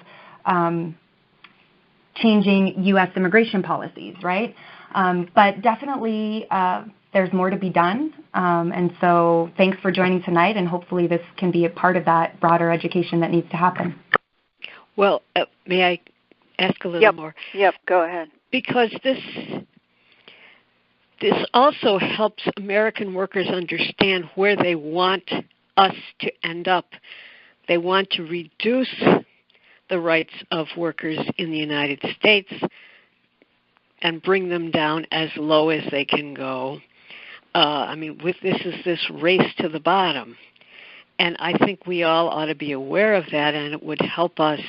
changing U.S. immigration policies, right? But definitely there's more to be done. And so thanks for joining tonight, and hopefully this can be a part of that broader education that needs to happen. Well, may I ask a little more? Yep, go ahead. Because this also helps American workers understand where they want us to end up. They want to reduce the rights of workers in the United States and bring them down as low as they can go. This race to the bottom. And I think we all ought to be aware of that, and it would help us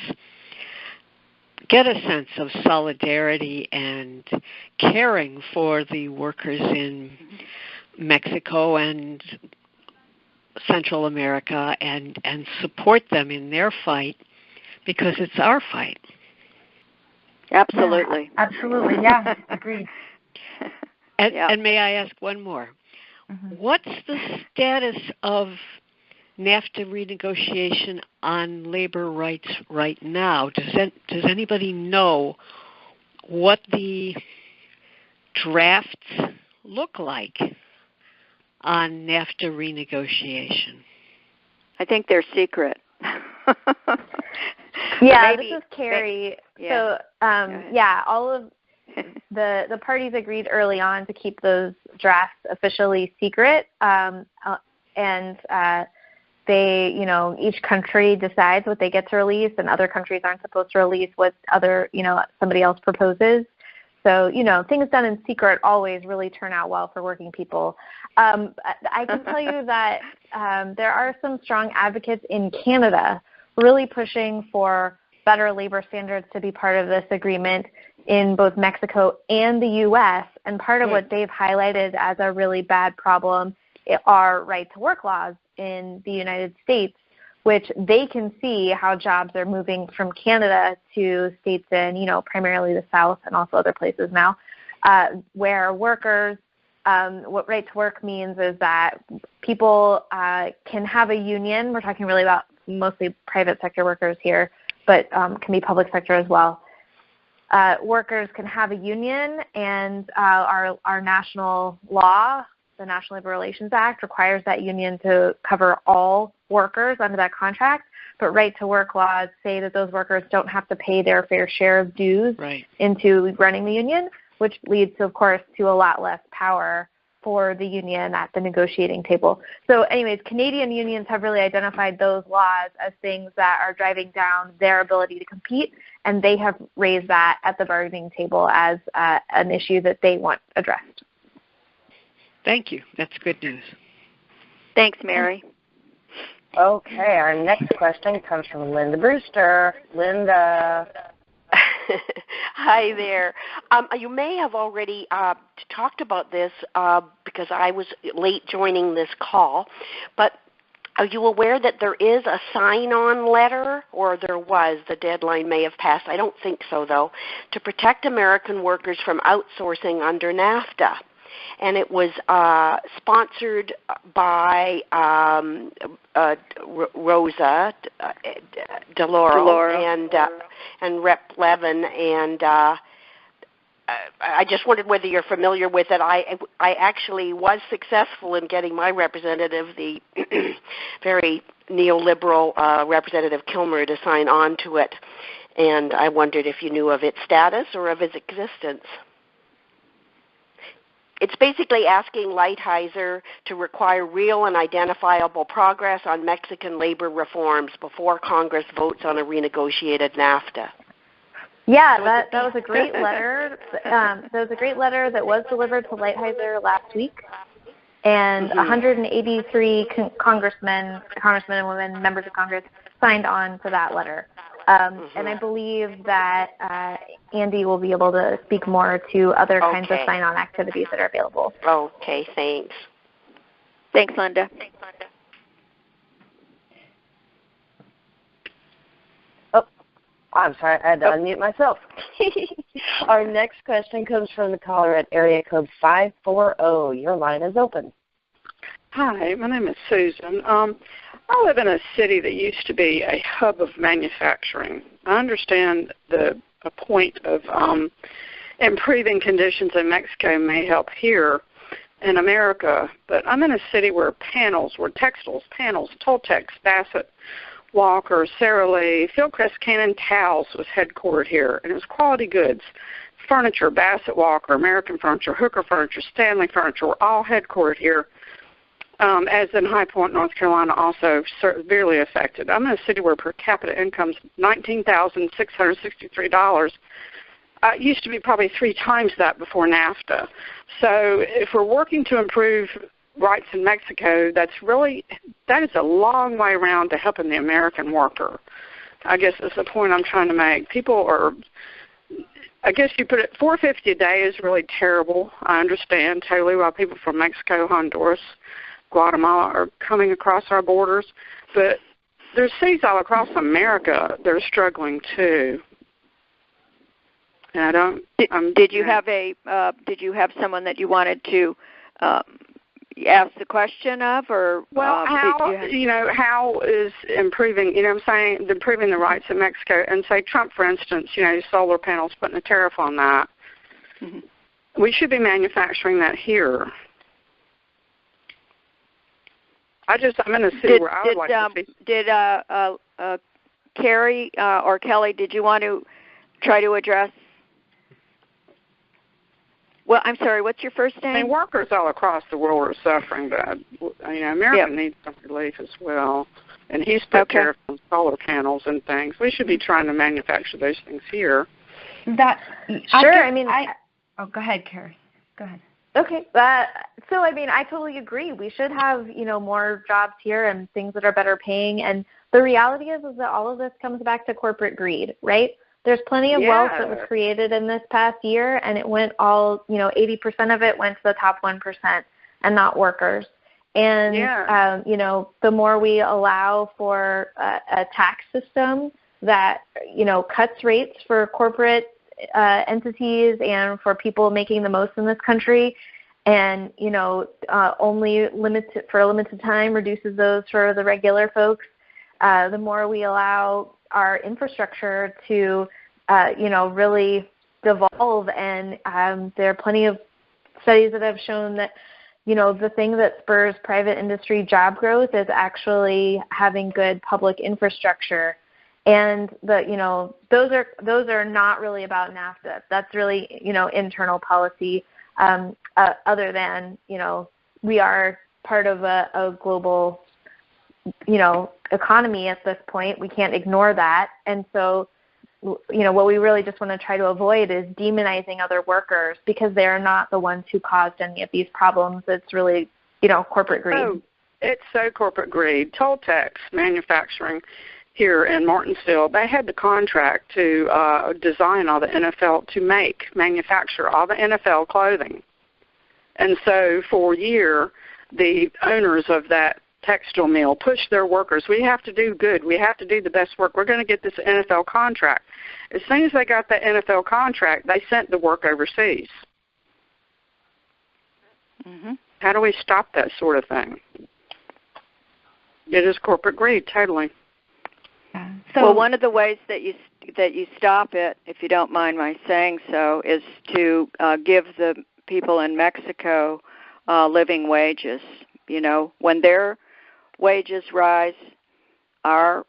get a sense of solidarity and caring for the workers in Mexico and Central America and support them in their fight, because it's our fight. Absolutely. Yeah, absolutely, yeah, agreed. And may I ask one more? Mm-hmm. What's the status of NAFTA renegotiation on labor rights right now? Does anybody know what the drafts look like on NAFTA renegotiation? I think they're secret. This is Kari. So, all of the parties agreed early on to keep those drafts officially secret, they, each country decides what they get to release, and other countries aren't supposed to release what somebody else proposes. So, things done in secret always really turn out well for working people. I can tell you that there are some strong advocates in Canada really pushing for better labor standards to be part of this agreement in both Mexico and the U.S. And part of what they've highlighted as a really bad problem are right-to-work laws in the United States, which they can see how jobs are moving from Canada to states in, primarily the South and also other places now, where workers, what right-to-work means is that people can have a union. We're talking really about mostly private sector workers here, but can be public sector as well. Workers can have a union, and our national law, the National Labor Relations Act, requires that union to cover all workers under that contract. But right-to-work laws say that those workers don't have to pay their fair share of dues into running the union, which leads to, of course, to a lot less power for the union at the negotiating table. So anyways, Canadian unions have really identified those laws as things that are driving down their ability to compete, and they have raised that at the bargaining table as an issue that they want addressed. Thank you. That's good news. Thanks, Mary. Okay, our next question comes from Linda Brewster. Linda. Hi there. You may have already talked about this because I was late joining this call, but are you aware that there is a sign-on letter, or there was, the deadline may have passed, I don't think so though, to protect American workers from outsourcing under NAFTA? And it was sponsored by Rosa DeLauro and Rep. Levin, and I just wondered whether you're familiar with it. I actually was successful in getting my representative, the very neoliberal Representative Kilmer, to sign on to it, and I wondered if you knew of its status or of its existence. It's basically asking Lighthizer to require real and identifiable progress on Mexican labor reforms before Congress votes on a renegotiated NAFTA. Yeah, that was a great letter. That was a great letter that was delivered to Lighthizer last week, and 183 congressmen and women, members of Congress, signed on to that letter. And I believe that Andi will be able to speak more to other kinds of sign-on activities that are available. Okay, thanks. Thanks, Linda. Oh, I'm sorry, I had to unmute myself. Our next question comes from the caller at area code 540. Your line is open. Hi, my name is Susan. I live in a city that used to be a hub of manufacturing. I understand a point of improving conditions in Mexico may help here in America. But I'm in a city where textiles, panels, Toltecs, Bassett, Walker, Sara Lee, Fieldcrest Cannon Towels was headquartered here, and it was quality goods. Furniture, Bassett Walker, American Furniture, Hooker Furniture, Stanley Furniture were all headquartered here, as in High Point, North Carolina, also severely affected. I'm in a city where per capita income is $19,663. It used to be probably 3 times that before NAFTA. So if we're working to improve rights in Mexico, that is a long way around to helping the American worker. I guess that's the point I'm trying to make. I guess you put it, $4.50 a day is really terrible. I understand totally why people from Mexico, Honduras, Guatemala are coming across our borders, but there's cities all across America that are struggling too. And Did you have someone that you wanted to ask the question of, or how is improving? I'm saying improving the rights of Mexico, and say Trump, for instance, solar panels, putting a tariff on that. Mm-hmm. We should be manufacturing that here. I'm in a city where I would like to see. Did Kari or Kelly, did you want to try to address? Well, I'm sorry, what's your first name? I mean, workers all across the world are suffering, but America needs some relief as well. And he's put tariffs on solar panels and things. We should be trying to manufacture those things here. Go ahead, Kari. Go ahead. Okay. So, I totally agree. We should have, more jobs here and things that are better paying. And the reality is that all of this comes back to corporate greed, right? There's plenty of wealth that was created in this past year, and it went 80% of it went to the top 1% and not workers. And, the more we allow for a tax system that, cuts rates for corporate entities and for people making the most in this country, and only for a limited time reduces those for the regular folks, the more we allow our infrastructure to really devolve. And there are plenty of studies that have shown that the thing that spurs private industry job growth is actually having good public infrastructure. And those are not really about NAFTA. That's really internal policy. Other than we are part of a global economy at this point. We can't ignore that. And so what we really just want to try to avoid is demonizing other workers, because they are not the ones who caused any of these problems. It's really corporate greed. Oh, it's so corporate greed. Toltecs manufacturing here in Martinsville, they had the contract to design all the NFL, to manufacture all the NFL clothing. And so for a year, the owners of that textile mill pushed their workers. We have to do good. We have to do the best work. We're going to get this NFL contract. As soon as they got that NFL contract, they sent the work overseas. Mm-hmm. How do we stop that sort of thing? It is corporate greed, totally. Well, one of the ways that you stop it, if you don't mind my saying so, is to give the people in Mexico living wages. When their wages rise, our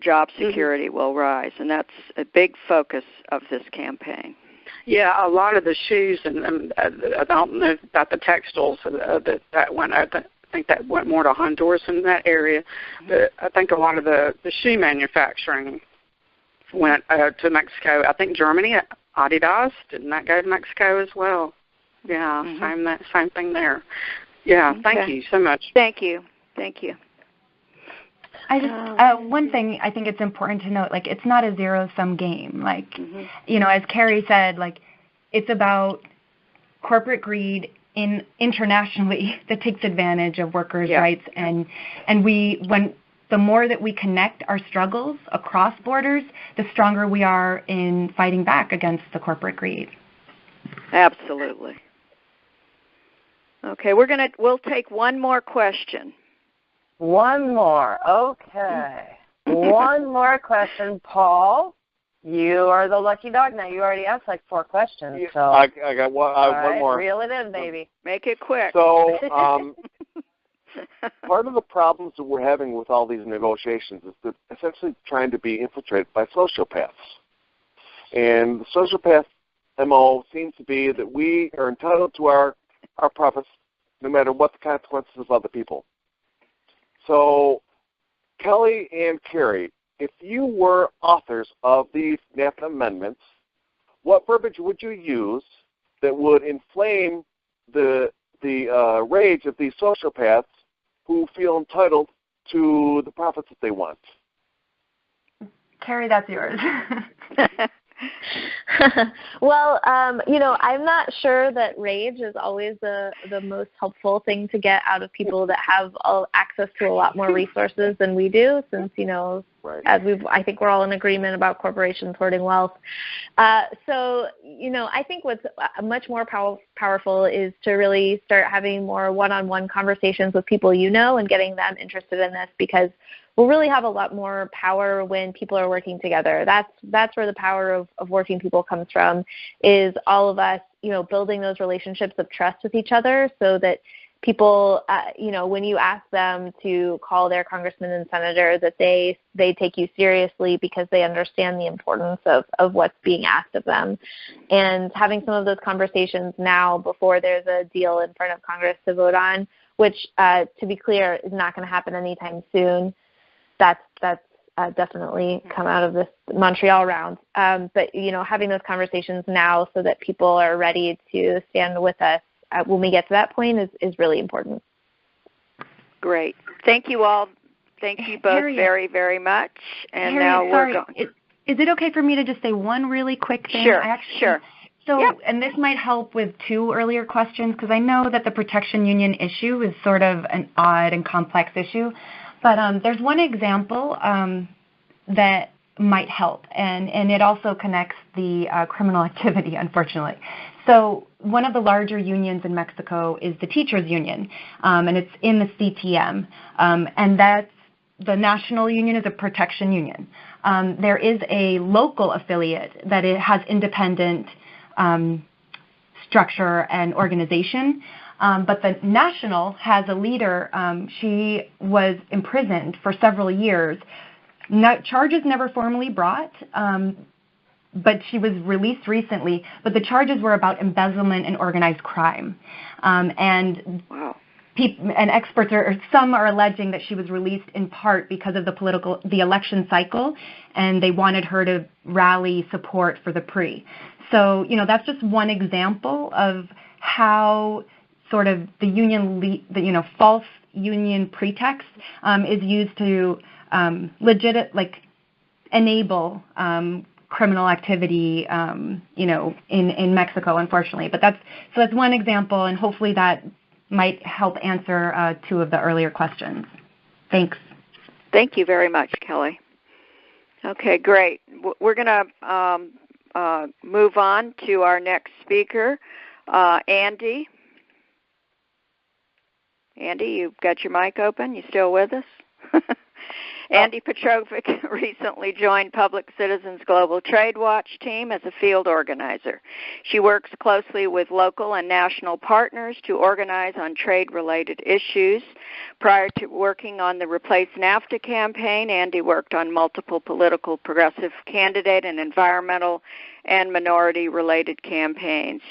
job security will rise, and that's a big focus of this campaign. Yeah, a lot of the shoes and I don't know about the textiles that went. I think that went more to Honduras in that area, but I think a lot of the shoe manufacturing went to Mexico. I think Germany, Adidas, didn't that go to Mexico as well? Yeah, same thing there. Yeah, thank you so much. Thank you. I just one thing I think it's important to note, it's not a zero-sum game. As Kari said, it's about corporate greed internationally that takes advantage of workers' rights, and the more that we connect our struggles across borders, the stronger we are in fighting back against the corporate greed. Absolutely. Okay, we'll take one more question. One more, okay. One more question, Paul. You are the lucky dog now. You already asked like 4 questions. So I got one, one more. Reel it in, baby. Make it quick. So part of the problems that we're having with all these negotiations is that essentially trying to be infiltrated by sociopaths. And the sociopath MO seems to be that we are entitled to our profits no matter what the consequences of other people. So, Kelly and Kari, if you were authors of these NAFTA amendments, what verbiage would you use that would inflame the rage of these sociopaths who feel entitled to the profits that they want? Kari, that's yours. Well, I'm not sure that rage is always the most helpful thing to get out of people that have access to a lot more resources than we do, since, right. I think we're all in agreement about corporations hoarding wealth. So, I think what's much more powerful is to really start having more one-on-one conversations with people and getting them interested in this, because we'll really have a lot more power when people are working together. That's where the power of working people comes from, is all of us, building those relationships of trust with each other, so that people, when you ask them to call their congressman and senator, that they take you seriously because they understand the importance of what's being asked of them. And having some of those conversations now before there's a deal in front of Congress to vote on, which, to be clear, is not going to happen anytime soon. That's definitely come out of this Montreal round. But, having those conversations now so that people are ready to stand with us when we get to that point is really important. Great. Thank you all. Thank you both Harriet, very, very much. And Harriet, now we're going. Is it okay for me to just say one really quick thing? Sure. So, yep. And this might help with 2 earlier questions, because I know that the protection union issue is sort of an odd and complex issue. But there's one example that might help, and it also connects the criminal activity, unfortunately. So one of the larger unions in Mexico is the teachers' union, and it's in the CTM, and that's the national union is a protection union. There is a local affiliate that it has independent structure and organization. But the national has a leader. She was imprisoned for several years. Charges never formally brought, but she was released recently. But the charges were about embezzlement and organized crime. And experts some are alleging that she was released in part because of the election cycle, and they wanted her to rally support for the PRI. So, that's just one example of how sort of the union, false union pretext is used to enable criminal activity, in Mexico, unfortunately. But that's one example, and hopefully that might help answer 2 of the earlier questions. Thanks. Thank you very much, Kelly. Okay, great. We're going to move on to our next speaker, Andi. Andi, you've got your mic open. You still with us? Andi Petrovic recently joined Public Citizens Global Trade Watch team as a field organizer. She works closely with local and national partners to organize on trade-related issues. Prior to working on the Replace NAFTA campaign, Andi worked on multiple political progressive candidate and environmental and minority-related campaigns.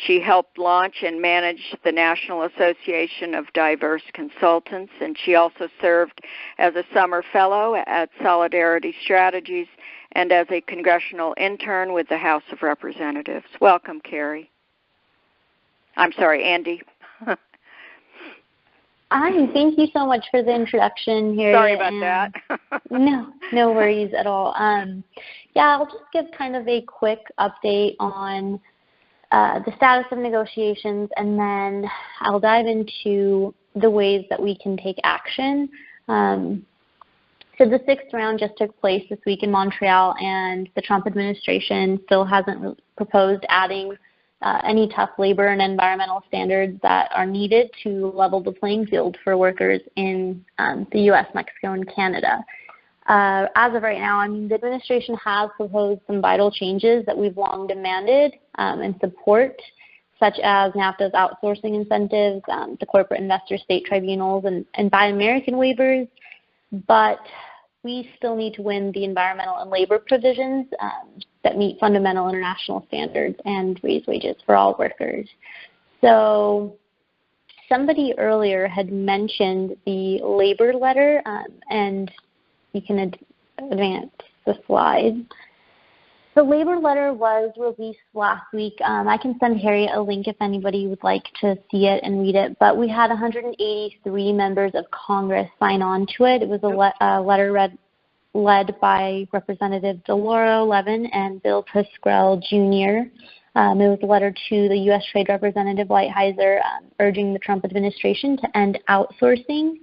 She helped launch and manage the National Association of Diverse Consultants, and she also served as a summer fellow at Solidarity Strategies and as a congressional intern with the House of Representatives. Welcome, Kari. I'm sorry, Andi. Hi, thank you so much for the introduction here. Sorry about that. No worries at all. I'll just give kind of a quick update on the status of negotiations, and then I'll dive into the ways that we can take action. So the 6th round just took place this week in Montreal, and the Trump administration still hasn't proposed adding any tough labor and environmental standards that are needed to level the playing field for workers in the U.S., Mexico, and Canada. as of right now, I mean, the administration has proposed some vital changes that we've long demanded and support, such as NAFTA's outsourcing incentives, the corporate investor state tribunals, and Buy American waivers. But we still need to win the environmental and labor provisions that meet fundamental international standards and raise wages for all workers. So somebody earlier had mentioned the labor letter, and you can advance the slide. The labor letter was released last week. I can send Harriet a link if anybody would like to see it and read it. But we had 183 members of Congress sign on to it. It was a letter led by Representative Delora Levin and Bill Pascrell Jr. It was a letter to the U.S. Trade Representative Lighthizer urging the Trump administration to end outsourcing.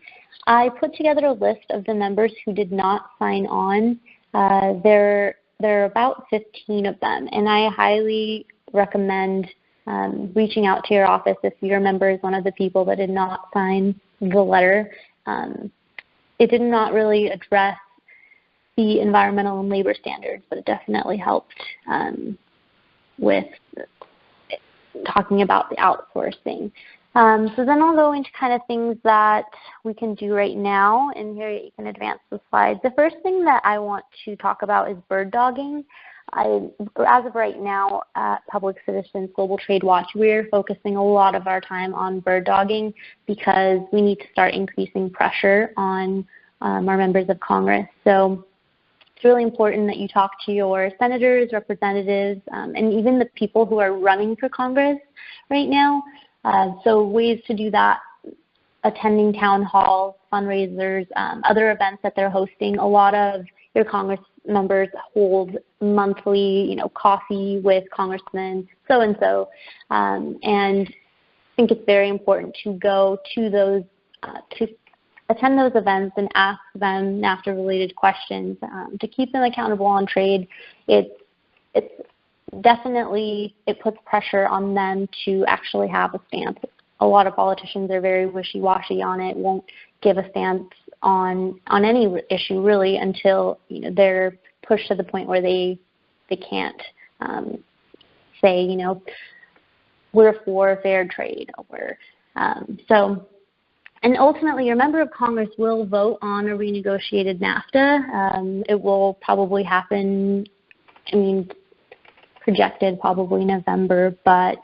I put together a list of the members who did not sign on. There are about 15 of them, and I highly recommend reaching out to your office if your member is one of the people that did not sign the letter. It did not really address the environmental and labor standards, but it definitely helped with talking about the outsourcing. So then I'll go into kind of things that we can do right now, and here you can advance the slides. The first thing that I want to talk about is bird dogging. As of right now at Public Citizens Global Trade Watch, we're focusing a lot of our time on bird dogging because we need to start increasing pressure on our members of Congress. So it's really important that you talk to your senators, representatives, and even the people who are running for Congress right now. So ways to do that: attending town halls, fundraisers, other events that they're hosting. A lot of your Congress members hold monthly, coffee with Congressman so-and-so. And I think it's very important to go to those, to attend those events and ask them NAFTA-related questions to keep them accountable on trade. It's definitely, it puts pressure on them to actually have a stance. A lot of politicians are very wishy-washy on it, won't give a stance on any issue really until they're pushed to the point where they can't say, we're for fair trade. And ultimately, your member of Congress will vote on a renegotiated NAFTA. It will probably happen, projected probably November, but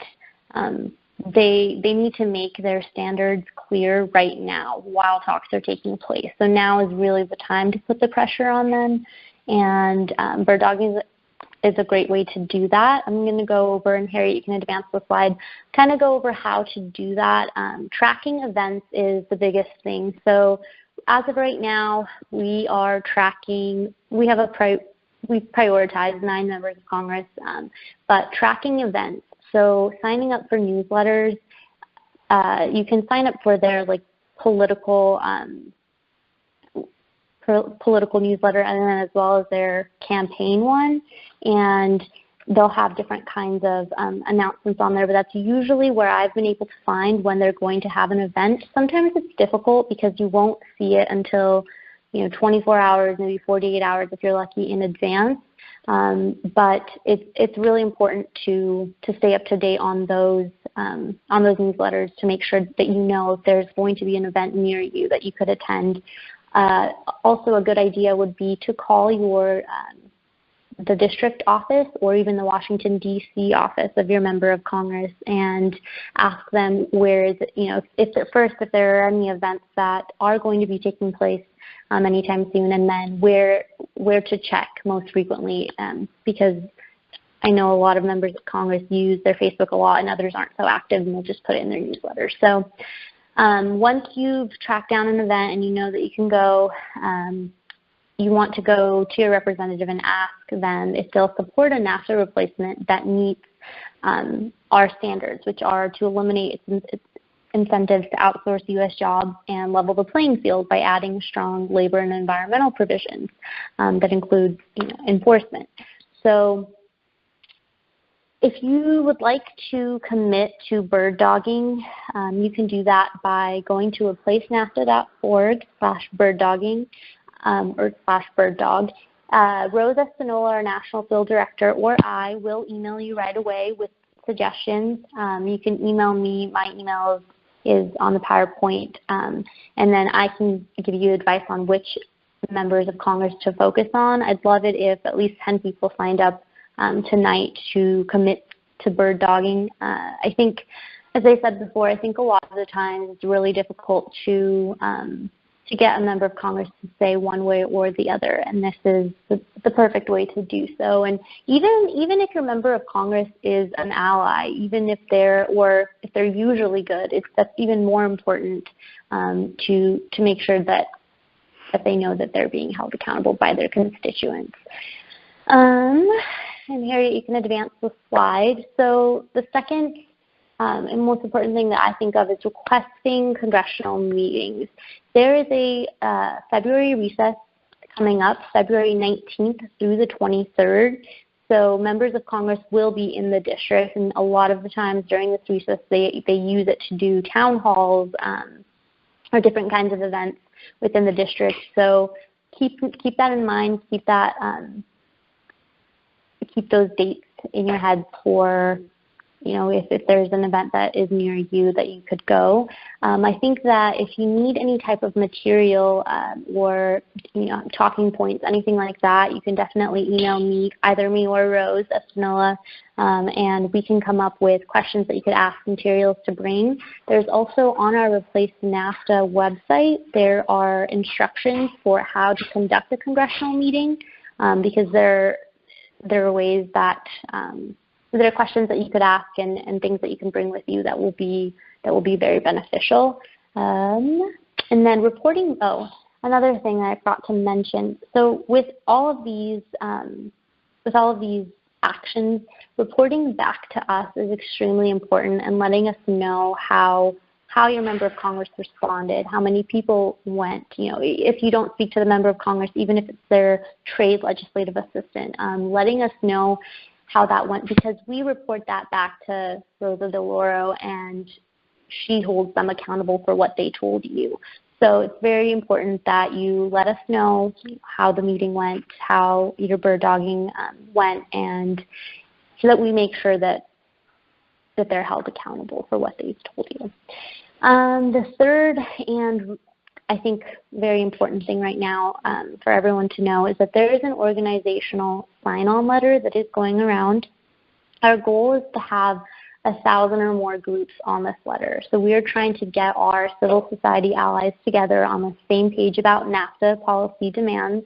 they need to make their standards clear right now while talks are taking place. So now is really the time to put the pressure on them, and bird dogging is a great way to do that. I'm going to go over, and Harriet, you can advance the slide, kind of go over how to do that. Tracking events is the biggest thing. So as of right now, we are tracking, we've prioritized 9 members of Congress, but tracking events. So signing up for newsletters, you can sign up for their political newsletter, and then as well as their campaign one, and they'll have different kinds of announcements on there, but that's usually where I've been able to find when they're going to have an event. Sometimes it's difficult because you won't see it until 24 hours, maybe 48 hours if you're lucky, in advance. But it's really important to stay up to date on those newsletters to make sure that if there's going to be an event near you that you could attend. Also, a good idea would be to call the district office or even the Washington, D.C. office of your member of Congress and ask them where is it, if there are any events that are going to be taking place anytime soon, and then where to check most frequently, because I know a lot of members of Congress use their Facebook a lot and others aren't so active and they'll just put it in their newsletter. So once you've tracked down an event and you know that you can go, you want to go to your representative and ask them if they'll support a NAFTA replacement that meets our standards, which are to eliminate its incentives to outsource U.S. jobs and level the playing field by adding strong labor and environmental provisions that include enforcement. So if you would like to commit to bird dogging, you can do that by going to replacenafta.org/bird dogging. /bird dog. Rose Espinola, our National Field Director, or I will email you right away with suggestions. You can email me. My email is on the PowerPoint, and then I can give you advice on which members of Congress to focus on. I'd love it if at least 10 people signed up tonight to commit to bird dogging. I think, as I said before, I think a lot of the times it's really difficult to get a member of Congress to say one way or the other, and this is the perfect way to do so. And even if your member of Congress is an ally, even if they're usually good, that's even more important to make sure that they know that they're being held accountable by their constituents. And Harriet, you can advance the slide. So the second and most important thing that I think of is requesting congressional meetings. There is a February recess coming up, February 19th through the 23rd. So members of Congress will be in the district, and a lot of the times during this recess, they use it to do town halls or different kinds of events within the district. So keep that in mind. Keep those dates in your head for, if there's an event that is near you that you could go. I think that if you need any type of material or talking points, anything like that, you can definitely email me, either me or Rose Espinola, and we can come up with questions that you could ask, materials to bring. There's also on our Replace NAFTA website, there are instructions for how to conduct a congressional meeting, because there are ways that there are questions that you could ask and things that you can bring with you that will be very beneficial. And then reporting. Oh, another thing that I forgot to mention. So with all of these actions, reporting back to us is extremely important, and letting us know how your member of Congress responded, how many people went. If you don't speak to the member of Congress, even if it's their trade legislative assistant, letting us know how that went, because we report that back to Rosa DeLauro, and she holds them accountable for what they told you. So it's very important that you let us know how the meeting went, how your bird dogging went, and so that we make sure that they're held accountable for what they've told you. The third and I think very important thing right now for everyone to know is that there is an organizational sign-on letter that is going around. Our goal is to have 1,000 or more groups on this letter. So we are trying to get our civil society allies together on the same page about NAFTA policy demands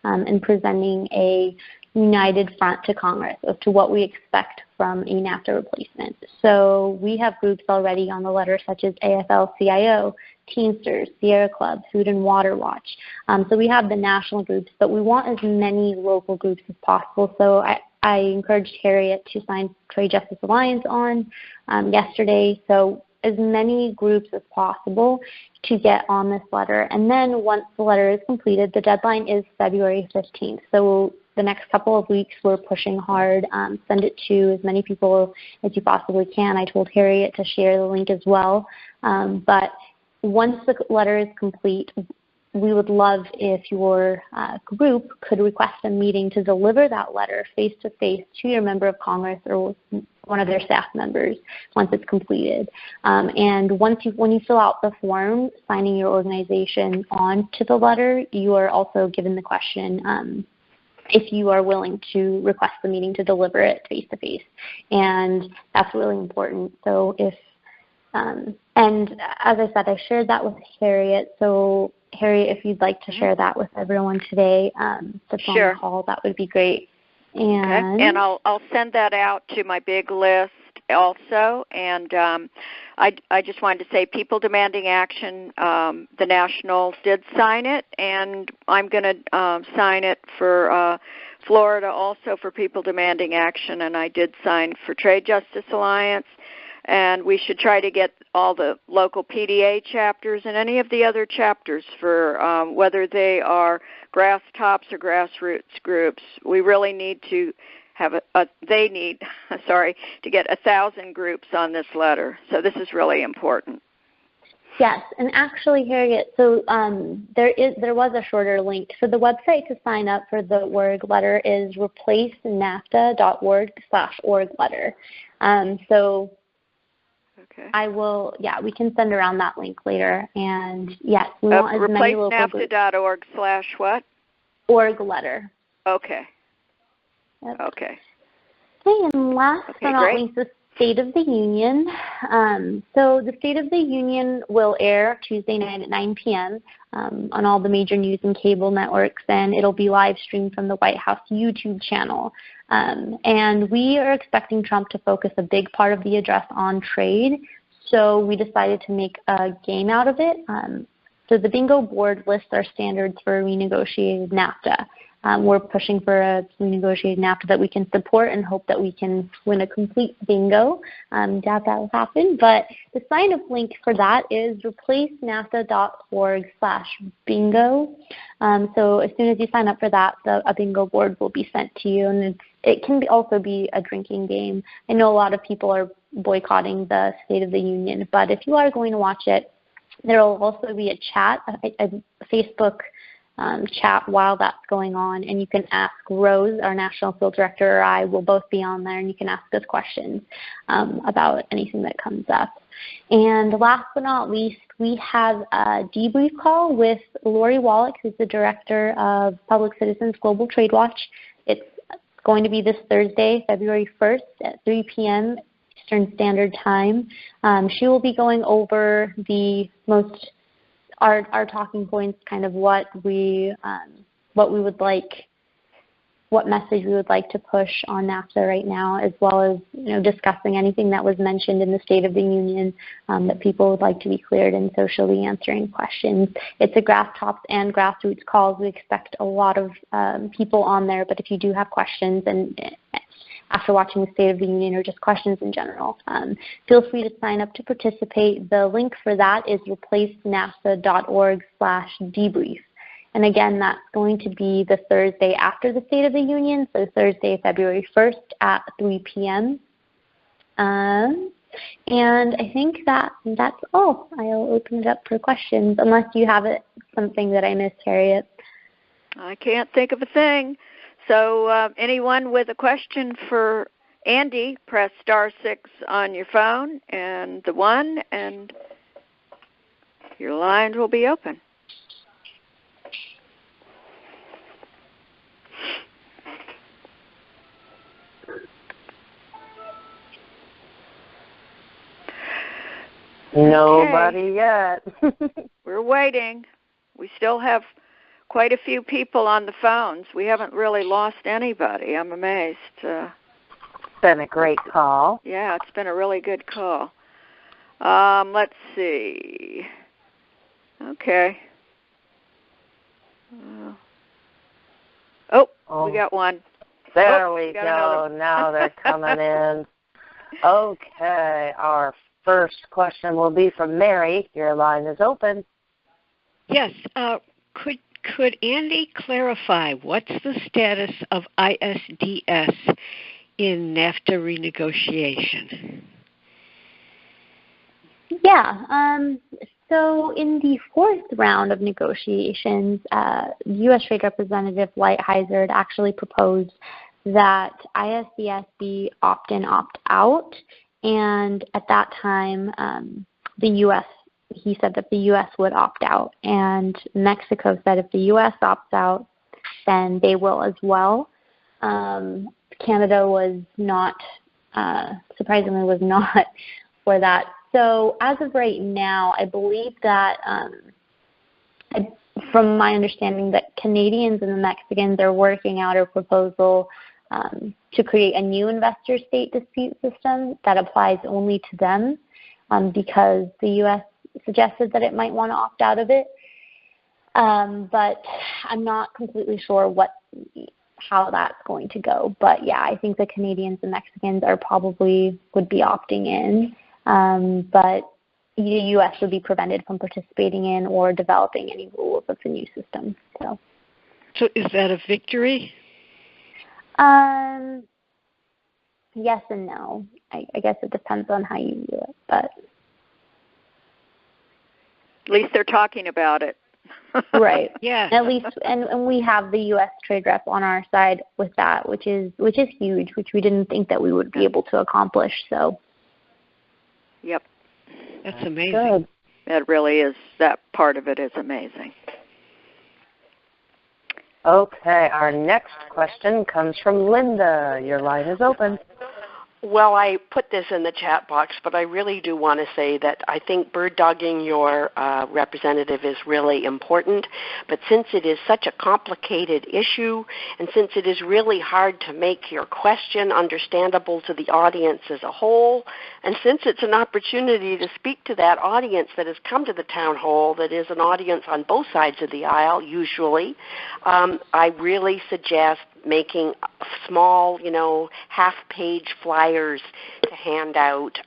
and presenting a united front to Congress as to what we expect from a NAFTA replacement. So we have groups already on the letter such as Afl-Cio, Teamsters, Sierra Club, Food and Water Watch. So we have the national groups, but we want as many local groups as possible. So I encouraged Harriet to sign Trade Justice Alliance on yesterday. So as many groups as possible to get on this letter. And then once the letter is completed, the deadline is February 15th. So the next couple of weeks, we're pushing hard. Send it to as many people as you possibly can. I told Harriet to share the link as well. But once the letter is complete, we would love if your group could request a meeting to deliver that letter face-to-face to your member of Congress or one of their staff members once it's completed. And when you fill out the form signing your organization on to the letter, you are also given the question if you are willing to request the meeting to deliver it face-to-face. And that's really important. So and as I said, I shared that with Harriet. So Harriet, if you'd like to share that with everyone today, that's on the call, that would be great. And I'll send that out to my big list also. And I just wanted to say, People Demanding Action, the Nationals did sign it, and I'm going to sign it for Florida also for People Demanding Action, and I did sign for Trade Justice Alliance. And we should try to get all the local PDA chapters and any of the other chapters for whether they are grass tops or grassroots groups. We really need to have to get 1,000 groups on this letter. So this is really important. Yes, and actually, Harriet, so there was a shorter link. So the website to sign up for the org letter is replacenafta.org/org letter. So okay. I will, we can send around that link later. And yes, we want as many local groups. Replacenafta.org/what? Org letter. Okay. Yep. Okay. Okay, and last but not least, the State of the Union. So the State of the Union will air Tuesday night at 9 p.m. On all the major news and cable networks, and it'll be live streamed from the White House YouTube channel. And we are expecting Trump to focus a big part of the address on trade, so we decided to make a game out of it. So the bingo board lists our standards for renegotiated NAFTA. We're pushing for a renegotiated NAFTA that we can support and hope that we can win a complete bingo. Doubt that will happen, but the sign-up link for that is replacenafta.org/bingo. So as soon as you sign up for that, a bingo board will be sent to you, and it can also be a drinking game. I know a lot of people are boycotting the State of the Union, but if you are going to watch it, there will also be a chat, a Facebook chat while that's going on, and you can ask Rose, our National Field Director, or I will both be on there, and you can ask us questions about anything that comes up. And last but not least, we have a debrief call with Lori Wallach, who's the Director of Public Citizens Global Trade Watch. It's going to be this Thursday, February 1st at 3 p.m. Eastern Standard Time. She will be going over the our talking points, kind of what we would like, what message we would like to push on NAFTA right now, as well as discussing anything that was mentioned in the State of the Union that people would like to be cleared, and socially answering questions. It's a grass tops and grassroots calls. We expect a lot of people on there, but if you do have questions and after watching the State of the Union or just questions in general, feel free to sign up to participate. The link for that is replacenafta.org/debrief. And again, that's going to be the Thursday after the State of the Union, so Thursday, February 1st at 3 p.m. And I think that's all. I'll open it up for questions, unless you have something that I missed, Harriet. I can't think of a thing. So anyone with a question for Andi, press *6 on your phone and the 1, and your lines will be open. Nobody yet. We're waiting. We still have quite a few people on the phones. We haven't really lost anybody. I'm amazed. It's been a great call. Yeah, it's been a really good call. Let's see. Okay. We got one. There we go. Now they're coming in. Okay, our first question will be from Mary. Your line is open. Yes. Could Andi clarify what's the status of ISDS in NAFTA renegotiation? Yeah. So in the fourth round of negotiations, U.S. Trade Representative Lighthizer had actually proposed that ISDS be opt-in, opt-out, and at that time, he said that the U.S. would opt out, and Mexico said if the U.S. opts out, then they will as well. Canada was not, surprisingly, was not for that. So as of right now, I believe that, from my understanding, that Canadians and the Mexicans are working out a proposal to create a new investor state dispute system that applies only to them, because the U.S. suggested that it might want to opt out of it. But I'm not completely sure how that's going to go. But yeah, I think the Canadians and Mexicans would be opting in. But the U.S. would be prevented from participating in or developing any rules of the new system. So is that a victory? Yes and no. I guess it depends on how you view it. But At least they're talking about it. Right. Yeah. At least, and we have the U.S. trade rep on our side with that, which is huge, which we didn't think that we would be able to accomplish. So. Yep. That's amazing. Good. That really is. That part of it is amazing. Okay, our next question comes from Linda. Your line is open. Well, I put this in the chat box, but I really do want to say that I think bird dogging your representative is really important. But since it is such a complicated issue, and since it is really hard to make your question understandable to the audience as a whole, and since it's an opportunity to speak to that audience that has come to the town hall, that is an audience on both sides of the aisle usually, I really suggest making small, half-page flyers to hand out.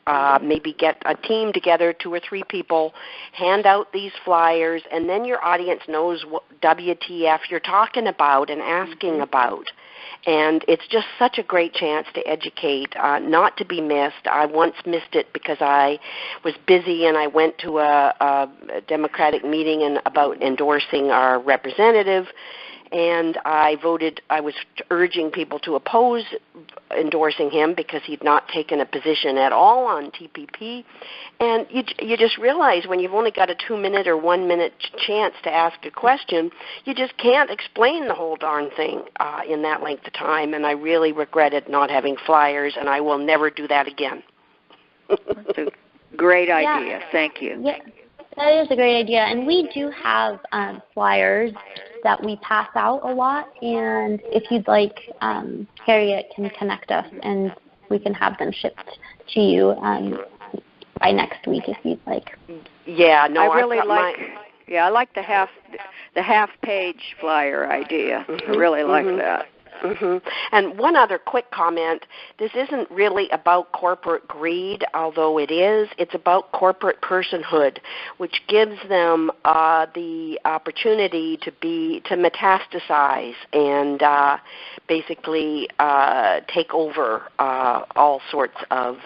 Maybe get a team together, 2 or 3 people, hand out these flyers, and then your audience knows what WTF you're talking about and asking about. And it's just such a great chance to educate, not to be missed. I once missed it because I was busy and I went to a Democratic meeting about endorsing our representative, and I was urging people to oppose endorsing him because he'd not taken a position at all on TPP. And you just realize when you've only got a 2-minute or 1-minute chance to ask a question, you just can't explain the whole darn thing in that length of time. And I really regretted not having flyers, and I will never do that again. That's a great idea. Yeah. Thank you. Yeah, that is a great idea. And we do have flyers that we pass out a lot, and if you'd like, Harriet can connect us and we can have them shipped to you by next week if you'd like. Yeah, no, I really like. Yeah, I like the half-page flyer idea. I really like that. Mm-hmm. And one other quick comment. This isn't really about corporate greed, although it is. It's about corporate personhood, which gives them the opportunity to metastasize and basically take over all sorts of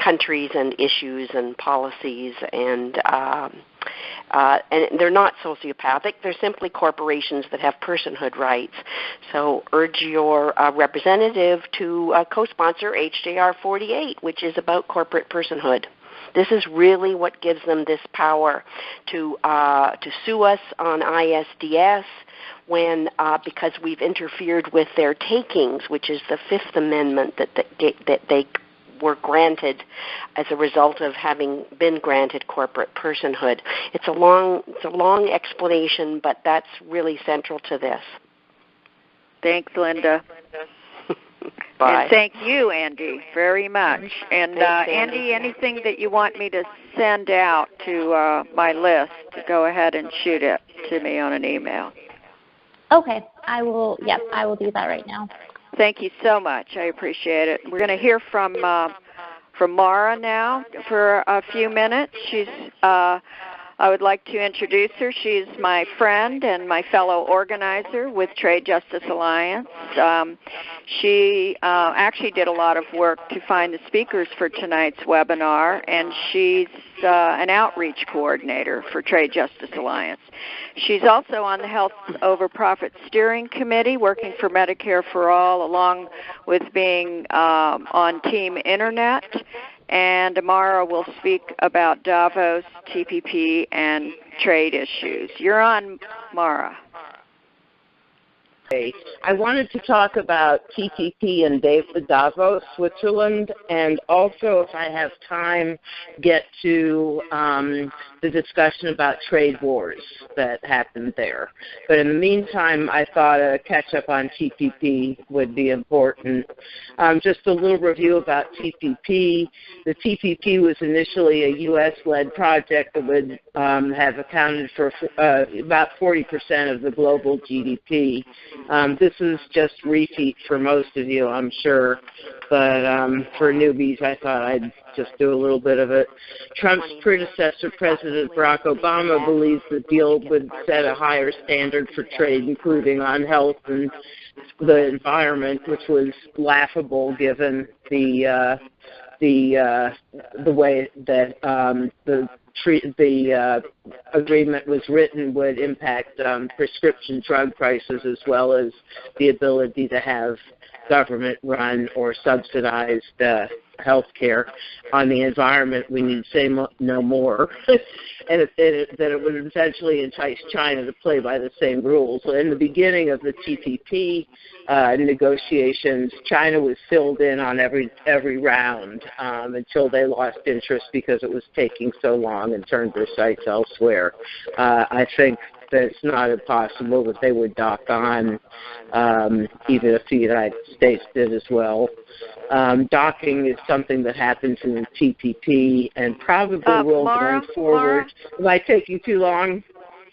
countries and issues and policies, and they're not sociopathic. They're simply corporations that have personhood rights. So urge your representative to co-sponsor HJR 48, which is about corporate personhood. This is really what gives them this power to sue us on ISDS when because we've interfered with their takings, which is the Fifth Amendment that they were granted as a result of having been granted corporate personhood. It's a long explanation, but that's really central to this. Thanks, Linda. Bye. And thank you, Andi, very much. And Andi, anything that you want me to send out to my list, go ahead and shoot it to me on an email. Okay, I will. Yep, I will do that right now. Thank you so much. I appreciate it. We're going to hear from Mara now for a few minutes. I would like to introduce her. She's my friend and my fellow organizer with Trade Justice Alliance. She actually did a lot of work to find the speakers for tonight's webinar, and she's an outreach coordinator for Trade Justice Alliance. She's also on the Health Over Profit Steering Committee, working for Medicare for All, along with being on Team Internet. And Amara will speak about Davos, TPP, and trade issues. You're on, Mara. I wanted to talk about TPP and Davos, Switzerland, and also, if I have time, get to the discussion about trade wars that happened there. But in the meantime, I thought a catch-up on TPP would be important. Just a little review about TPP. The TPP was initially a U.S.-led project that would have accounted for about 40% of the global GDP. This is just repeat for most of you, I'm sure, but for newbies, I thought I'd just do a little bit of it. Trump's predecessor, President Barack Obama, believes the deal would set a higher standard for trade, including on health and the environment, which was laughable given the way that the agreement was written would impact prescription drug prices as well as the ability to have government-run or subsidized health care. On the environment, we need say no more, and that it would eventually entice China to play by the same rules. So in the beginning of the TPP negotiations, China was filled in on every round until they lost interest because it was taking so long and turned their sights elsewhere. I think that it's not impossible that they would dock on, even if the United States did as well. Docking is something that happens in the TPP and probably will going forward. Am I taking too long?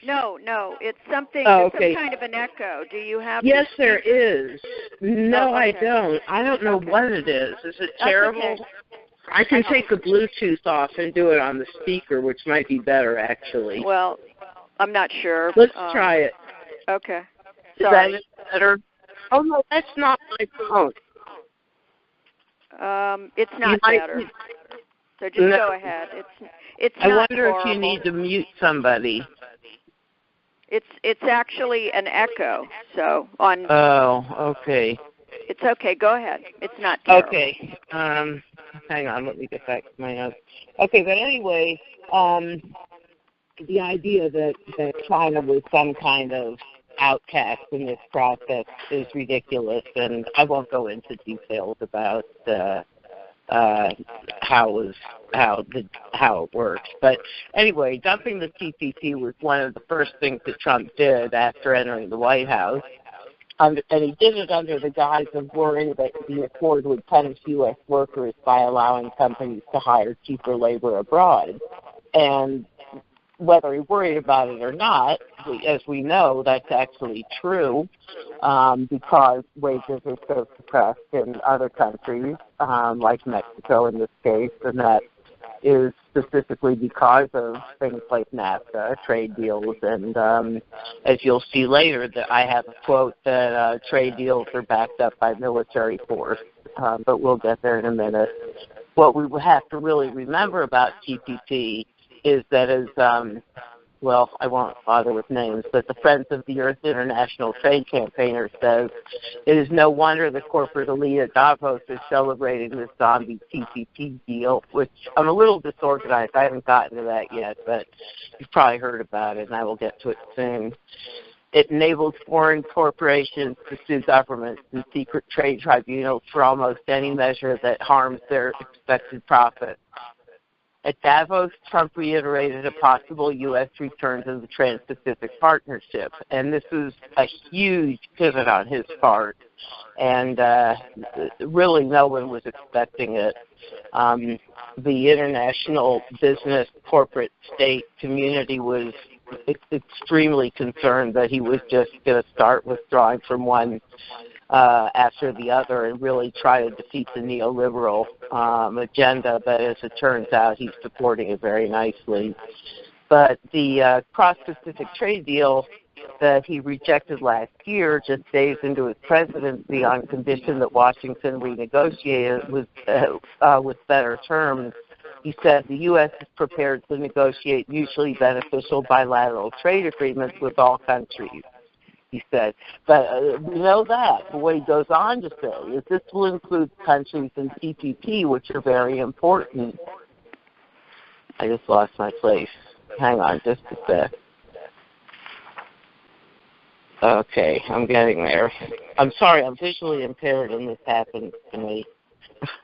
No, it's something. Okay. Some kind of an echo. Do you have? Yes, there is. No, okay. I don't. I don't know what it is. Is it terrible? Okay. I can take the Bluetooth off and do it on the speaker, which might be better, actually. Well, I'm not sure. Let's try it. Okay. Sorry. Is that better? Oh, no, that's not my phone. It's not better. So just go ahead. It's not I wonder horrible. if you need to mute somebody. It's actually an echo. So on. Oh, okay. It's okay. Go ahead. It's not terrible. Okay. Hang on. Let me get back to my notes. Okay, but anyway, the idea that China was some kind of outcast in this process is ridiculous, and I won't go into details about how it works. But anyway, dumping the TPP was one of the first things that Trump did after entering the White House. And he did it under the guise of worrying that the accord would punish U.S. workers by allowing companies to hire cheaper labor abroad. And whether he worried about it or not, as we know, that's actually true because wages are so suppressed in other countries, like Mexico in this case, and that is specifically because of things like Nafta, trade deals, and as you'll see later, that I have a quote that trade deals are backed up by military force, but we'll get there in a minute. What we have to really remember about TPP is that as well, I won't bother with names, but the Friends of the Earth International Trade Campaigner says it is no wonder the corporate elite at Davos is celebrating this zombie TPP deal, which I'm a little disorganized. I haven't gotten to that yet, but you've probably heard about it, and I will get to it soon. It enables foreign corporations to sue governments and secret trade tribunals for almost any measure that harms their expected profit. At Davos, Trump reiterated a possible U.S. return to the Trans-Pacific Partnership, and this was a huge pivot on his part, and really no one was expecting it. The international business, corporate, state community was extremely concerned that he was just going to start withdrawing from one after the other and really try to defeat the neoliberal agenda, but as it turns out, he's supporting it very nicely. But the cross-Pacific trade deal that he rejected last year, just days into his presidency, on condition that Washington renegotiated with better terms, he said the U.S. is prepared to negotiate mutually beneficial bilateral trade agreements with all countries, he said. But we know that. But what he goes on to say is this will include countries in TPP, which are very important. I just lost my place. Hang on just a sec. Okay, I'm getting there. I'm sorry, I'm visually impaired, and this happens to me.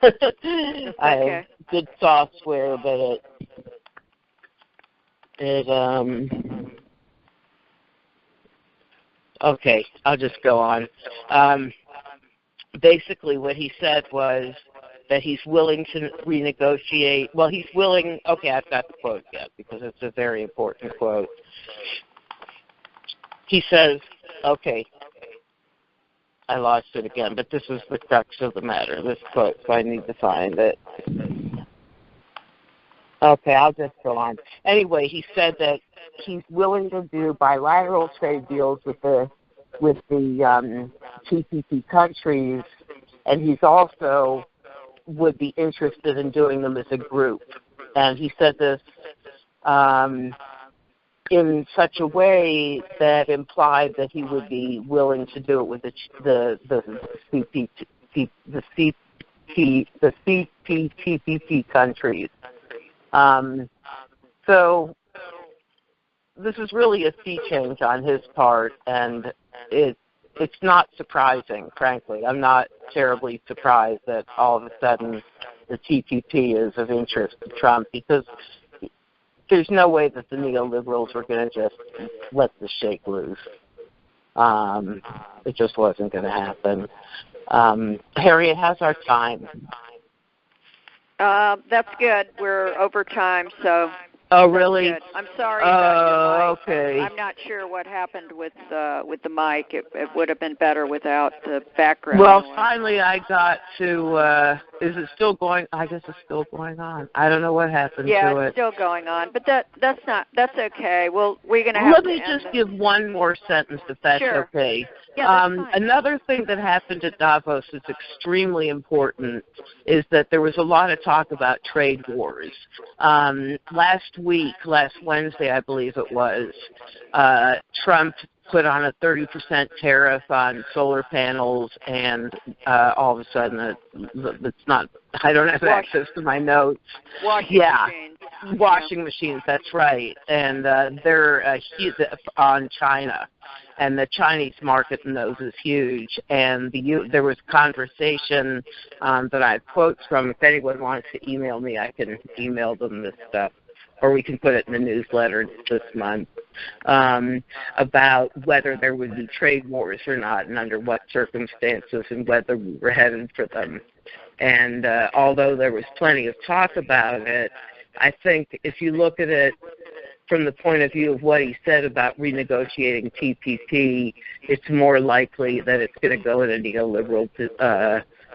I have good software, but okay, I'll just go on. Basically, what he said was that he's willing to renegotiate. Well, he's willing. Okay, I've got the quote yet because it's a very important quote. He says, okay, I lost it again, but this is the crux of the matter, this quote, so I need to find it. Okay, I'll just go on. Anyway, he said that he's willing to do bilateral trade deals with the TPP countries, and he's also would be interested in doing them as a group. And he said this in such a way that implied that he would be willing to do it with the CPTPP countries. So this is really a sea change on his part, and it's not surprising, frankly. I'm not terribly surprised that all of a sudden the TPP is of interest to Trump, because there's no way that the neoliberals were going to just let the shake loose. It just wasn't going to happen. Harriet, how's our time? That's good. We're over time, so. Oh, really? Good. I'm sorry about your mic. Okay. I'm not sure what happened with the mic. It would have been better without the background. Well, noise. finally I got to, is it still going? I guess it's still going on. I don't know what happened to it. Yeah, it's still going on, but that's okay. Well, we're going to have Let to me end just give one more sentence, if that's Sure. okay. Yeah, that's fine. Another thing that happened at Davos that's extremely important is that there was a lot of talk about trade wars. Last Wednesday, I believe it was, Trump put on a 30% tariff on solar panels, and all of a sudden it's not. I don't have access to my notes. Washing machines. Washing machines. That's right, and they're huge on China, and the Chinese market in those is huge. And there was conversation that I have quotes from. If anyone wants to email me, I can email them this stuff, or we can put it in the newsletter this month, about whether there would be trade wars or not, and under what circumstances, and whether we were headed for them. And although there was plenty of talk about it, I think if you look at it from the point of view of what he said about renegotiating TPP, it's more likely that it's going to go in a neoliberal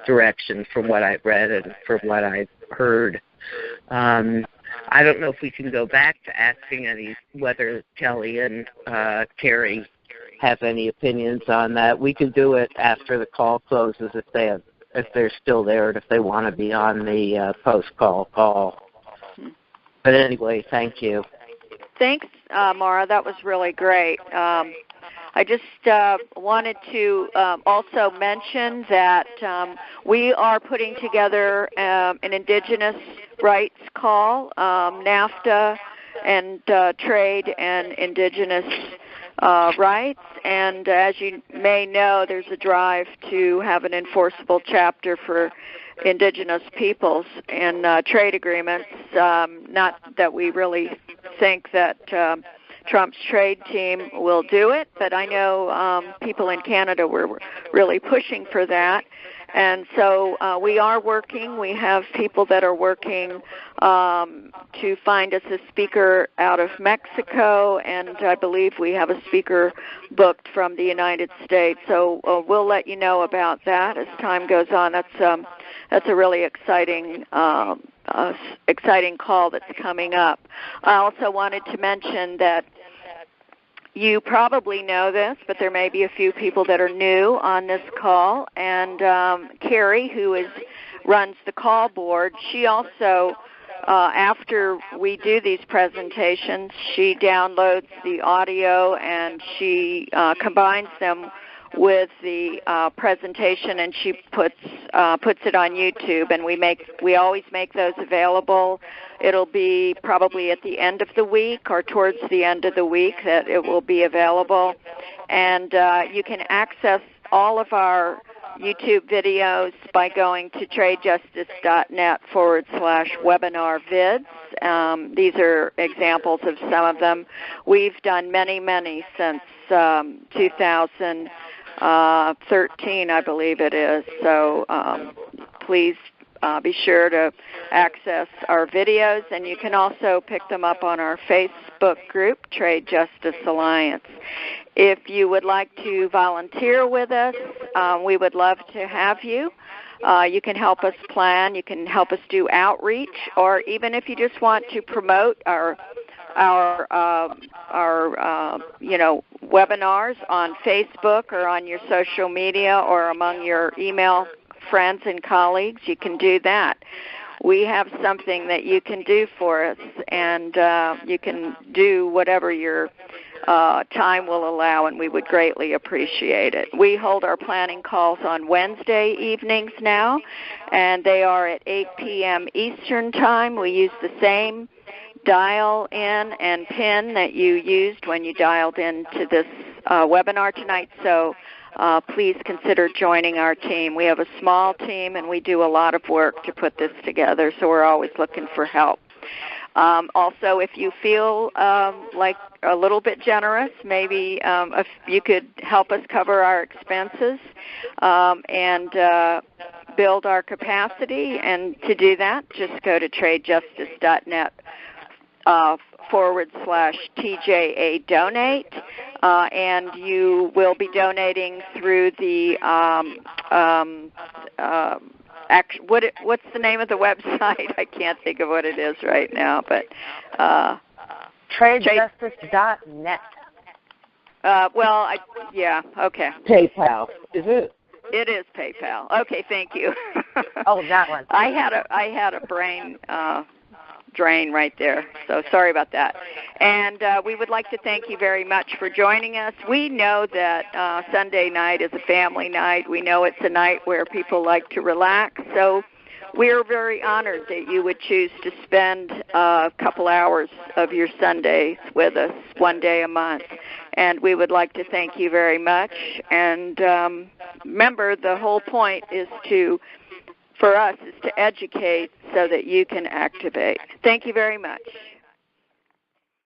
direction from what I've read and from what I've heard. I don't know if we can go back to asking whether Kelly and Kari have any opinions on that. We can do it after the call closes if they're still there and if they want to be on the post-call call. But anyway, thank you. Thanks, Mara. That was really great. I just wanted to also mention that we are putting together an Indigenous rights call, NAFTA and trade and Indigenous rights. And as you may know, there's a drive to have an enforceable chapter for Indigenous peoples in trade agreements. Not that we really think that Trump's trade team will do it, but I know people in Canada were really pushing for that. And so we are working. We have people that are working to find us a speaker out of Mexico, and I believe we have a speaker booked from the United States. So we'll let you know about that as time goes on. That's a really exciting call that's coming up. I also wanted to mention that you probably know this, but there may be a few people that are new on this call. And Kari, who runs the call board, she also, after we do these presentations, she downloads the audio and she combines them with the presentation, and she puts it on YouTube, and we always make those available. It'll be probably at the end of the week or towards the end of the week that it will be available, and you can access all of our YouTube videos by going to tradejustice.net/webinar vids. These are examples of some of them. We've done many since 2013, I believe it is. So please be sure to access our videos, and you can also pick them up on our Facebook group, Trade Justice Alliance. If you would like to volunteer with us, we would love to have you. You can help us plan. You can help us do outreach, or even if you just want to promote our webinars on Facebook or on your social media or among your email friends and colleagues, you can do that. we have something that you can do for us, and you can do whatever your time will allow, and we would greatly appreciate it. We hold our planning calls on Wednesday evenings now, and they are at 8 p.m. Eastern Time. We use the same dial in and pin that you used when you dialed into this webinar tonight, so please consider joining our team. We have a small team, and we do a lot of work to put this together, so we're always looking for help. Also, if you feel like a little bit generous, maybe if you could help us cover our expenses and build our capacity, and to do that, just go to tradejustice.net /TJA donate, and you will be donating through the what's the name of the website? I can't think of what it is right now, but tradejustice.net. Okay. PayPal, is it? It is PayPal. Okay, thank you. Oh, that one. I had a brain drain right there, so sorry about that. And we would like to thank you very much for joining us. We know that Sunday night is a family night. We know it's a night where people like to relax, so we're very honored that you would choose to spend a couple hours of your Sundays with us, one day a month. And we would like to thank you very much. And remember, the whole point is for us is to educate so that you can activate. Thank you very much.